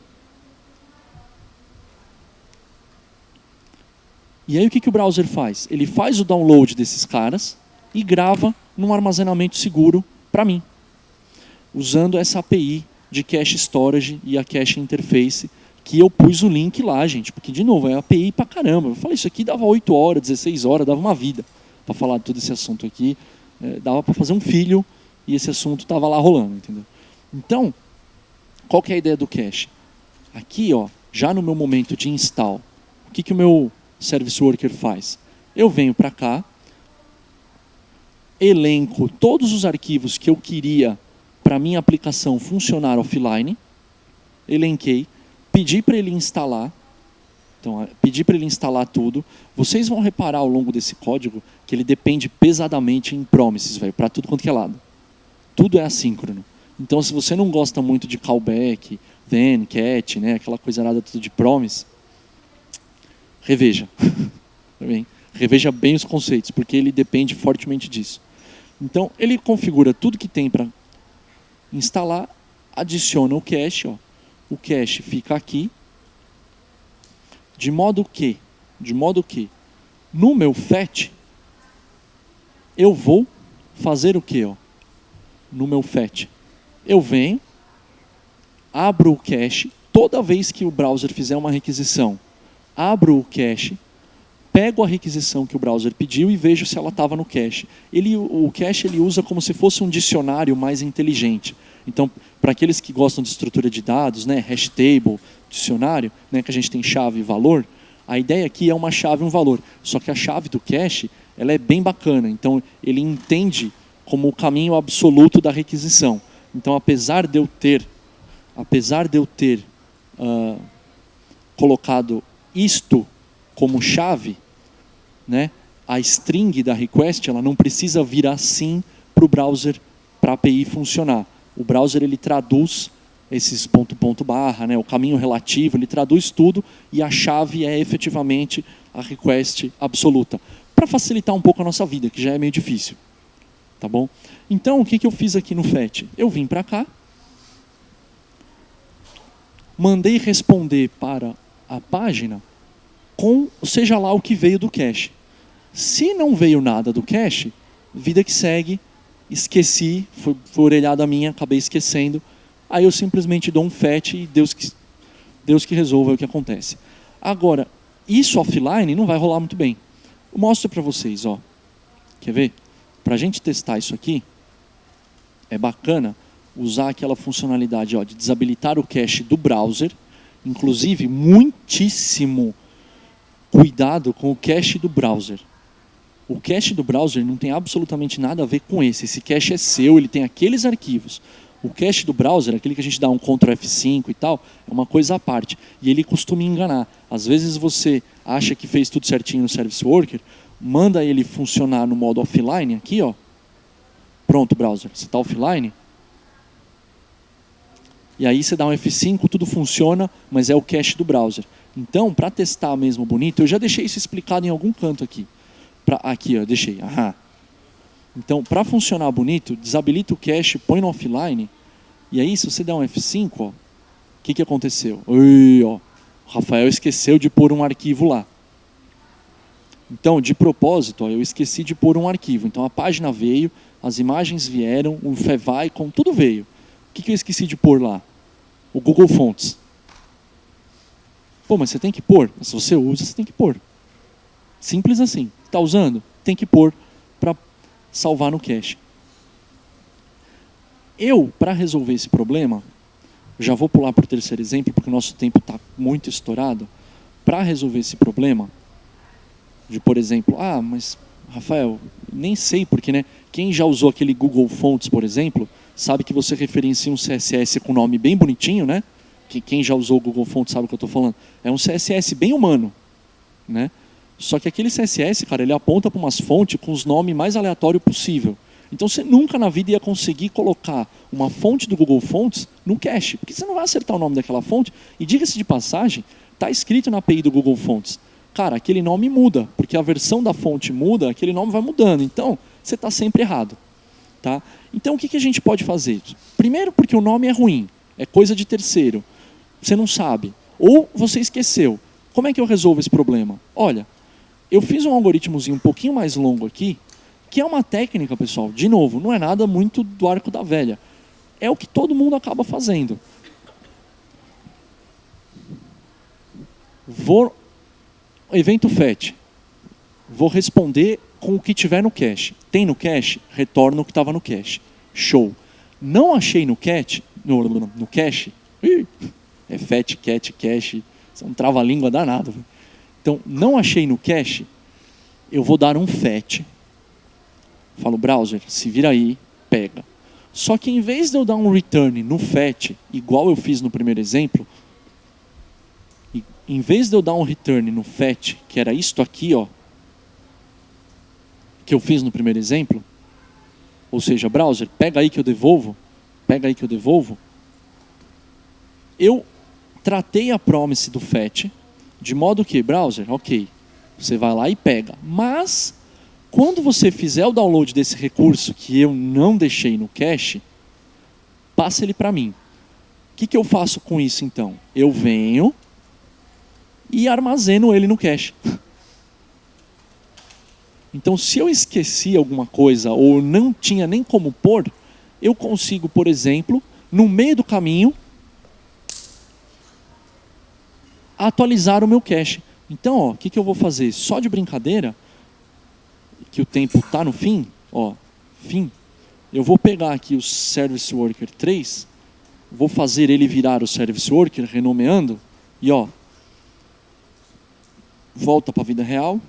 E aí o que o browser faz? Ele faz o download desses caras e grava num armazenamento seguro para mim, usando essa API de cache storage e a cache interface, que eu pus o link lá, gente, porque, de novo, é API pra caramba. Eu falei, isso aqui dava 8 horas, 16 horas, dava uma vida para falar de todo esse assunto aqui. Dava para fazer um filho e esse assunto estava lá rolando, entendeu? Então, qual que é a ideia do cache? Aqui, ó, já no meu momento de install, o que o meu Service Worker faz? Eu venho para cá, elenco todos os arquivos que eu queria para minha aplicação funcionar offline, elenquei, pedi para ele instalar. Então, pedi para ele instalar tudo. Vocês vão reparar ao longo desse código que ele depende pesadamente em promises, para tudo quanto que é lado. Tudo é assíncrono. Então, se você não gosta muito de callback, then, cat, né, aquela coisa nada tudo de promise, reveja. Reveja bem os conceitos, porque ele depende fortemente disso. Então, ele configura tudo que tem para instalar, adiciona o cache, ó. O cache fica aqui, de modo que no meu fetch eu vou fazer o quê? Ó? No meu fetch eu venho, abro o cache, toda vez que o browser fizer uma requisição, abro o cache, pego a requisição que o browser pediu e vejo se ela estava no cache. O cache ele usa como se fosse um dicionário mais inteligente. Então, para aqueles que gostam de estrutura de dados, né, hash table, dicionário, né, que a gente tem chave e valor, a ideia aqui é uma chave e um valor. Só que a chave do cache ela é bem bacana. Então, ele entende como o caminho absoluto da requisição. Então, apesar de eu ter colocado isto como chave, né, a string da request ela não precisa virar sim para o browser, para a API funcionar. O browser ele traduz esses ponto barra, né, o caminho relativo, ele traduz tudo e a chave é efetivamente a request absoluta. Para facilitar um pouco a nossa vida, que já é meio difícil. Tá bom? Então, o que eu fiz aqui no FET? Eu vim para cá, mandei responder para a página com seja lá o que veio do cache. Se não veio nada do cache, vida que segue, esqueci, foi orelhada minha, acabei esquecendo. Aí eu simplesmente dou um FET e Deus que resolva o que acontece. Agora, isso offline não vai rolar muito bem. Eu mostro para vocês, ó. Quer ver? Para a gente testar isso aqui, é bacana usar aquela funcionalidade, ó, de desabilitar o cache do browser. Inclusive, muitíssimo cuidado com o cache do browser. O cache do browser não tem absolutamente nada a ver com esse. Esse cache é seu, ele tem aqueles arquivos. O cache do browser, aquele que a gente dá um Ctrl F5 e tal, é uma coisa à parte. E ele costuma enganar. Às vezes você acha que fez tudo certinho no Service Worker, manda ele funcionar no modo offline, aqui, ó. Pronto, browser, você está offline. E aí você dá um F5, tudo funciona, mas é o cache do browser. Então, para testar mesmo bonito, eu já deixei isso explicado em algum canto aqui. Aqui, ó, deixei. Aham. Então, para funcionar bonito, desabilita o cache, põe no offline, e aí se você der um F5, ó, o que aconteceu? Ui, ó, o Rafael esqueceu de pôr um arquivo lá. Então, de propósito, ó, eu esqueci de pôr um arquivo. Então, a página veio, as imagens vieram, o favicon, tudo veio. O que eu esqueci de pôr lá? O Google Fonts. Pô, mas você tem que pôr. Se você usa, você tem que pôr. Simples assim. Está usando? Tem que pôr para salvar no cache. Para resolver esse problema, já vou pular para o terceiro exemplo, porque o nosso tempo está muito estourado. Para resolver esse problema, de, por exemplo, mas, Rafael, nem sei porque, né? Quem já usou aquele Google Fonts, por exemplo, sabe que você referencia um CSS com nome bem bonitinho, né? Quem já usou o Google Fonts sabe o que eu estou falando. É um CSS bem humano, né? Só que aquele CSS, cara, ele aponta para umas fontes com os nomes mais aleatórios possível. Então você nunca na vida ia conseguir colocar uma fonte do Google Fonts no cache, porque você não vai acertar o nome daquela fonte. E diga-se de passagem, está escrito na API do Google Fonts. Cara, aquele nome muda, porque a versão da fonte muda, aquele nome vai mudando. Então, você está sempre errado. Tá? Então, o que a gente pode fazer? Primeiro, porque o nome é ruim, é coisa de terceiro. Você não sabe. Ou você esqueceu. Como é que eu resolvo esse problema? Olha, eu fiz um algoritmozinho um pouquinho mais longo aqui, que é uma técnica, pessoal, de novo, não é nada muito do arco da velha. É o que todo mundo acaba fazendo. Evento FET. Vou responder com o que tiver no cache. Tem no cache? Retorna o que estava no cache. Show. Não achei no cache? No cache? É FET, cat, cache. Isso é um trava-língua danado. Então, não achei no cache, eu vou dar um FET. Falo, browser, se vira aí, pega. Só que em vez de eu dar um return no FET, igual eu fiz no primeiro exemplo, em vez de eu dar um return no FET, que era isto aqui, ó, que eu fiz no primeiro exemplo, ou seja, browser, pega aí que eu devolvo, eu tratei a promise do FET, de modo que, browser, ok, você vai lá e pega. Mas, quando você fizer o download desse recurso que eu não deixei no cache, passa ele para mim. O que eu faço com isso, então? Eu venho e armazeno ele no cache. Então, se eu esqueci alguma coisa ou não tinha nem como pôr, eu consigo, por exemplo, no meio do caminho, atualizar o meu cache. Então, ó, o que eu vou fazer? Só de brincadeira, que o tempo está no fim, ó, fim, eu vou pegar aqui o Service Worker 3, vou fazer ele virar o Service Worker, renomeando, e ó, volta para a vida real,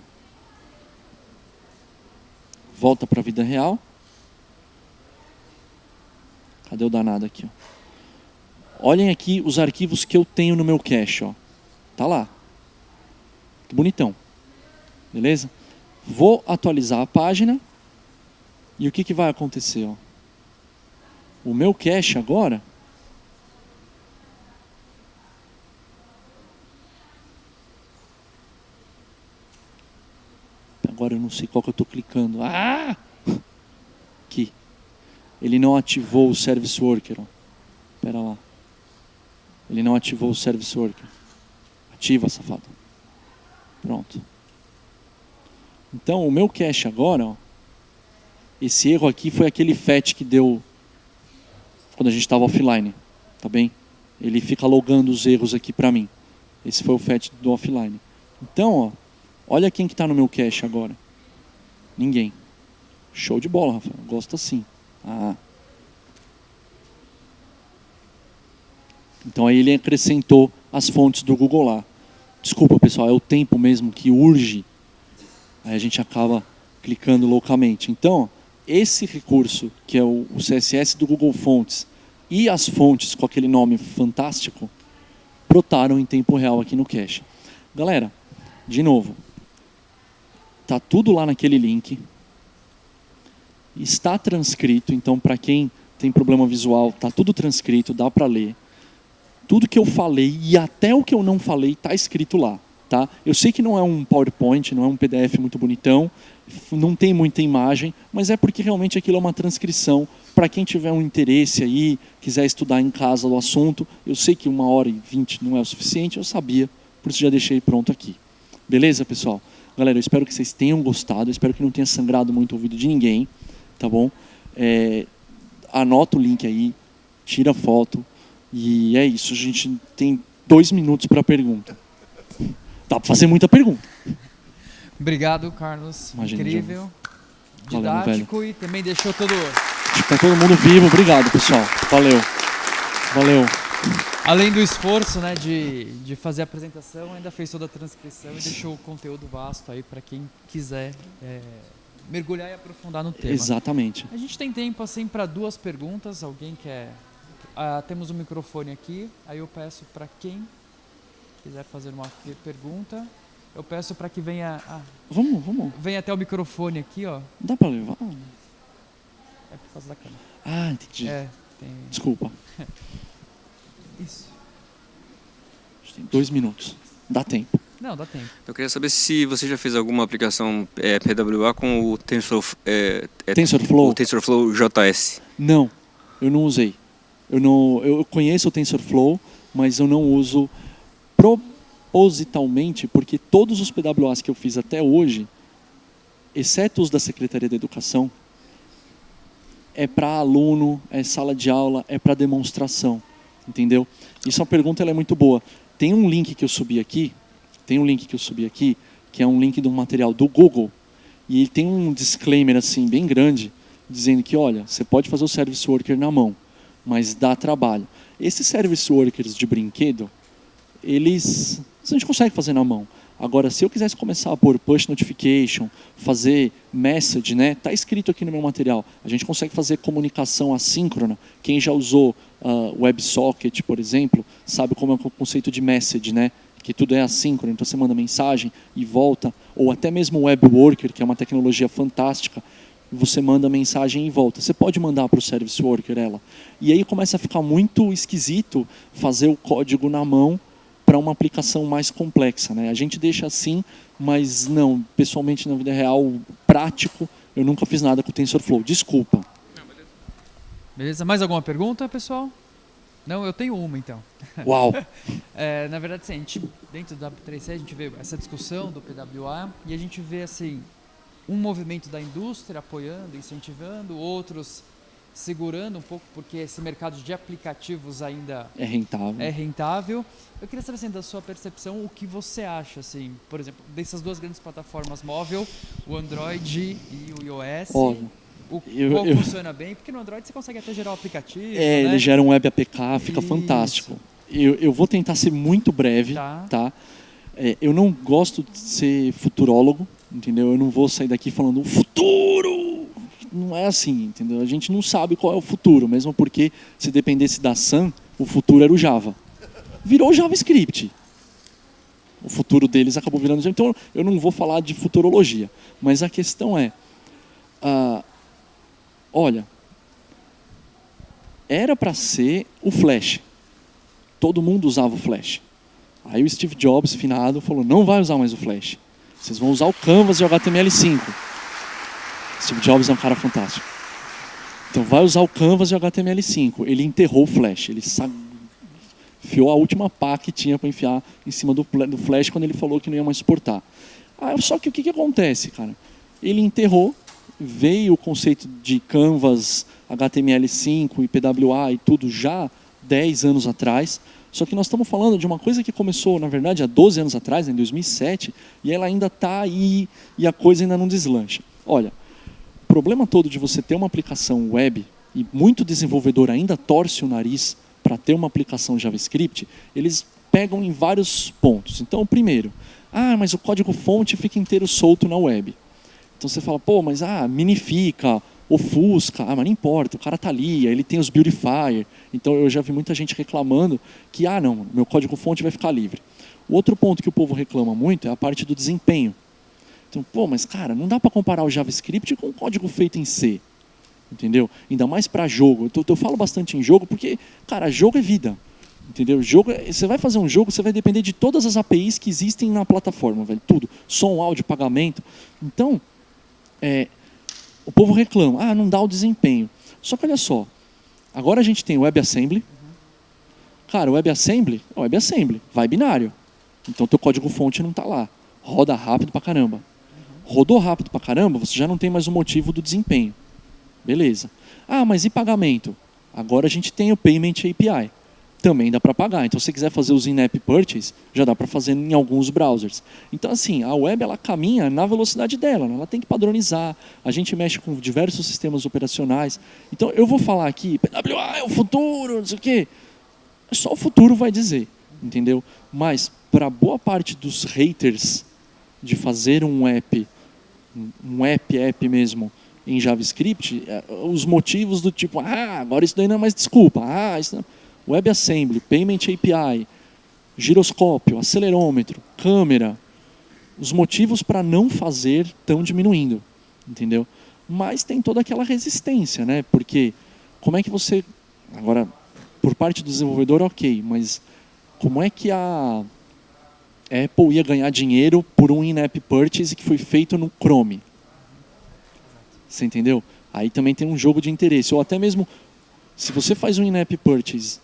volta para a vida real. Cadê o danado aqui? Ó? Olhem aqui os arquivos que eu tenho no meu cache, ó. Tá lá. Que bonitão. Beleza? Vou atualizar a página. E o que vai acontecer? Ó? O meu cache agora... Agora eu não sei qual que eu estou clicando. Ah! Aqui. Ele não ativou o Service Worker. Espera lá. Ele não ativou o Service Worker. Ativa, safado. Pronto. Então, o meu cache agora, ó, esse erro aqui foi aquele fetch que deu quando a gente estava offline. Tá bem? Ele fica logando os erros aqui para mim. Esse foi o fetch do offline. Então, ó, olha quem que está no meu cache agora. Ninguém. Show de bola, Rafael. Gosto assim. Ah. Então aí ele acrescentou as fontes do Google lá. Desculpa, pessoal, é o tempo mesmo que urge. Aí a gente acaba clicando loucamente. Então, esse recurso, que é o CSS do Google Fontes, e as fontes com aquele nome fantástico, brotaram em tempo real aqui no cache. Galera, de novo, tá tudo lá naquele link. Está transcrito, então para quem tem problema visual, tá tudo transcrito, dá para ler. Tudo que eu falei e até o que eu não falei está escrito lá. Tá? Eu sei que não é um PowerPoint, não é um PDF muito bonitão, não tem muita imagem, mas é porque realmente aquilo é uma transcrição. Para quem tiver um interesse aí, quiser estudar em casa o assunto, eu sei que 1h20 não é o suficiente, eu sabia, por isso já deixei pronto aqui. Beleza, pessoal? Galera, eu espero que vocês tenham gostado, eu espero que não tenha sangrado muito o ouvido de ninguém, tá bom? Anota o link aí, tira a foto, e é isso, a gente tem 2 minutos para a pergunta. Dá para fazer muita pergunta. Obrigado, Carlos. Imagina, incrível, valeu, didático e também deixou todo... Acho que tá todo mundo vivo. Obrigado, pessoal. Valeu. Valeu. Além do esforço, né, de fazer a apresentação, ainda fez toda a transcrição e deixou o conteúdo vasto aí para quem quiser mergulhar e aprofundar no tema. Exatamente. A gente tem tempo assim para 2 perguntas. Alguém quer... temos um microfone aqui, aí eu peço para quem quiser fazer uma pergunta, eu peço para que venha... Vamos. Venha até o microfone aqui, ó. Dá para levar? É por causa da câmera. Ah, entendi. Tem... Desculpa. Isso. A gente tem 2 minutos. Dá tempo. Não, dá tempo. Eu queria saber se você já fez alguma aplicação PWA com o TensorFlow? O TensorFlow JS. Não, eu não usei. Eu conheço o TensorFlow, mas eu não uso propositalmente, porque todos os PWAs que eu fiz até hoje, exceto os da Secretaria da Educação, é para aluno, é sala de aula, é para demonstração, entendeu? Isso é uma pergunta, ela é muito boa. Tem um link que eu subi aqui, que é um link de um material do Google, e ele tem um disclaimer assim bem grande, dizendo que, olha, você pode fazer o Service Worker na mão, mas dá trabalho. Esses Service Workers de brinquedo, a gente consegue fazer na mão. Agora, se eu quisesse começar a pôr push notification, fazer message, né? Tá escrito aqui no meu material. A gente consegue fazer comunicação assíncrona. Quem já usou WebSocket, por exemplo, sabe como é o conceito de message, né? Que tudo é assíncrono. Então você manda mensagem e volta. Ou até mesmo o Web Worker, que é uma tecnologia fantástica. Você manda mensagem e volta. Você pode mandar para o Service Worker ela. E aí começa a ficar muito esquisito fazer o código na mão para uma aplicação mais complexa, né? A gente deixa assim, mas não, pessoalmente na vida real, prático, eu nunca fiz nada com o TensorFlow. Desculpa. Beleza? Mais alguma pergunta, pessoal? Não, eu tenho uma então. Uau! Na verdade, assim, a gente, dentro da 3C, a gente vê essa discussão do PWA e a gente vê assim, um movimento da indústria apoiando, incentivando, outros segurando um pouco, porque esse mercado de aplicativos ainda é rentável. Eu queria saber, assim, da sua percepção, o que você acha, assim, por exemplo, dessas 2 grandes plataformas móvel, o Android e o iOS, qual funciona bem? Porque no Android você consegue até gerar o aplicativo, né? Ele gera um web APK, fica fantástico. Eu vou tentar ser muito breve, tá? Eu não gosto de ser futurólogo, entendeu? Eu não vou sair daqui falando o futuro! Não é assim, entendeu? A gente não sabe qual é o futuro, mesmo porque se dependesse da Sun, o futuro era o Java. Virou JavaScript. O futuro deles acabou virando Java. Então eu não vou falar de futurologia, mas a questão é, olha, era para ser o Flash. Todo mundo usava o Flash. Aí o Steve Jobs, finado, falou, não vai usar mais o Flash. Vocês vão usar o Canvas e o HTML5. Steve Jobs é um cara fantástico. Então vai usar o Canvas e o HTML5. Ele enterrou o Flash. Ele enfiou a última pá que tinha para enfiar em cima do Flash quando ele falou que não ia mais suportar. Só que o que acontece, cara? Ele enterrou, veio o conceito de Canvas, HTML5 e PWA e tudo já 10 anos atrás. Só que nós estamos falando de uma coisa que começou, na verdade, há 12 anos atrás, em 2007, e ela ainda está aí e a coisa ainda não deslancha. Olha, o problema todo de você ter uma aplicação web, e muito desenvolvedor ainda torce o nariz para ter uma aplicação JavaScript, eles pegam em vários pontos. Então, o primeiro, mas o código-fonte fica inteiro solto na web. Então você fala, pô, mas minifica, ofusca, mas não importa, o cara tá ali, ele tem os beautifier. Então eu já vi muita gente reclamando que, não, meu código-fonte vai ficar livre. O outro ponto que o povo reclama muito é a parte do desempenho. Então, pô, mas cara, não dá para comparar o JavaScript com o código feito em C. Entendeu? Ainda mais para jogo. Eu falo bastante em jogo porque, cara, jogo é vida. Entendeu? Você vai fazer um jogo, você vai depender de todas as APIs que existem na plataforma, velho. Tudo. Som, áudio, pagamento. Então, o povo reclama, não dá o desempenho. Só que olha só, agora a gente tem o WebAssembly. Cara, o WebAssembly, vai binário. Então teu código-fonte não está lá. Roda rápido pra caramba. Rodou rápido pra caramba, você já não tem mais o motivo do desempenho. Beleza. Mas e pagamento? Agora a gente tem o Payment API. Também dá para pagar. Então, se você quiser fazer os in-app purchase, já dá para fazer em alguns browsers. Então, assim, a web ela caminha na velocidade dela, né? Ela tem que padronizar. A gente mexe com diversos sistemas operacionais. Então, eu vou falar aqui, PWA é o futuro, não sei o quê. Só o futuro vai dizer, entendeu? Mas, para boa parte dos haters de fazer um app mesmo, em JavaScript, os motivos do tipo, agora isso daí não é mais desculpa, isso não... WebAssembly, Payment API, giroscópio, acelerômetro, câmera, os motivos para não fazer estão diminuindo, entendeu? Mas tem toda aquela resistência, né? Porque como é que você... Agora, por parte do desenvolvedor, ok, mas como é que a Apple ia ganhar dinheiro por um in-app purchase que foi feito no Chrome? Você entendeu? Aí também tem um jogo de interesse. Ou até mesmo, se você faz um in-app purchase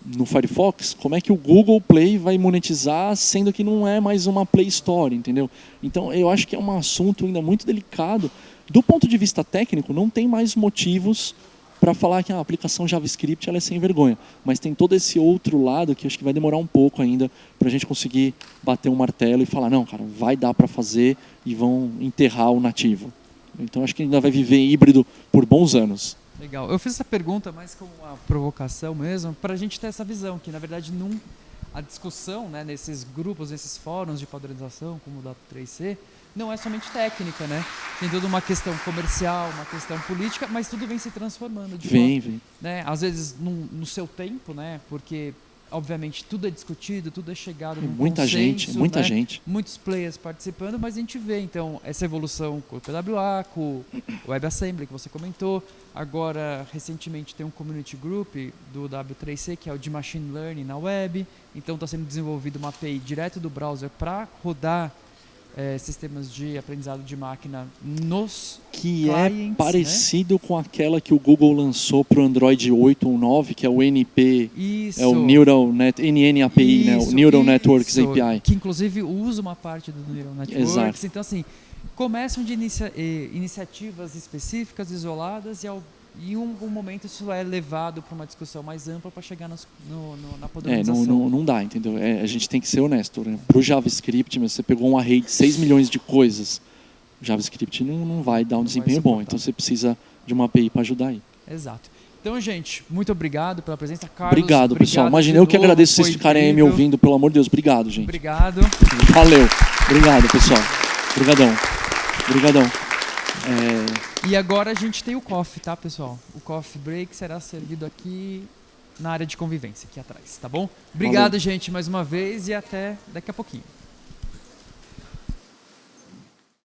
no Firefox, como é que o Google Play vai monetizar, sendo que não é mais uma Play Store, entendeu? Então, eu acho que é um assunto ainda muito delicado. Do ponto de vista técnico, não tem mais motivos para falar que a aplicação JavaScript ela é sem vergonha. Mas tem todo esse outro lado que acho que vai demorar um pouco ainda para a gente conseguir bater um martelo e falar, não, cara, vai dar para fazer e vão enterrar o nativo. Então, acho que ainda vai viver híbrido por bons anos. Legal. Eu fiz essa pergunta mais como uma provocação mesmo, para a gente ter essa visão, que na verdade a discussão, né, nesses grupos, nesses fóruns de padronização, como o da 3C, não é somente técnica, né? Tem toda uma questão comercial, uma questão política, mas tudo vem se transformando. Vem. Né? Às vezes no seu tempo, né? Porque obviamente tudo é discutido, tudo é chegado num consenso, muita né? gente. Muitos players participando, mas a gente vê então essa evolução com o PWA, com o WebAssembly que você comentou. Agora, recentemente tem um community group do W3C, que é o de Machine Learning na web. Então está sendo desenvolvido uma API direto do browser para rodar sistemas de aprendizado de máquina nos que clients, é parecido, né, com aquela que o Google lançou para o Android 8 ou 9, que é o NP, isso, é o Neural Net, NNAPI, isso, né, o Neural Networks API. Que inclusive usa uma parte do Neural Networks. Exato. Então, assim, começam de iniciativas específicas, isoladas, e em um momento isso é levado para uma discussão mais ampla para chegar na padronização. Não dá, entendeu? A gente tem que ser honesto, né? Para o JavaScript, você pegou um array de 6 milhões de coisas. O JavaScript não vai dar um desempenho bom, então você precisa de uma API para ajudar aí. Exato. Então, gente, muito obrigado pela presença. Carlos, obrigado, pessoal. Imagina, eu que agradeço vocês ficarem aí me ouvindo, pelo amor de Deus. Obrigado, gente. Obrigado. Valeu. Obrigado, pessoal. Obrigadão. E agora a gente tem o coffee, tá, pessoal? O coffee break será servido aqui na área de convivência, aqui atrás, tá bom? Obrigado, gente, mais uma vez e até daqui a pouquinho.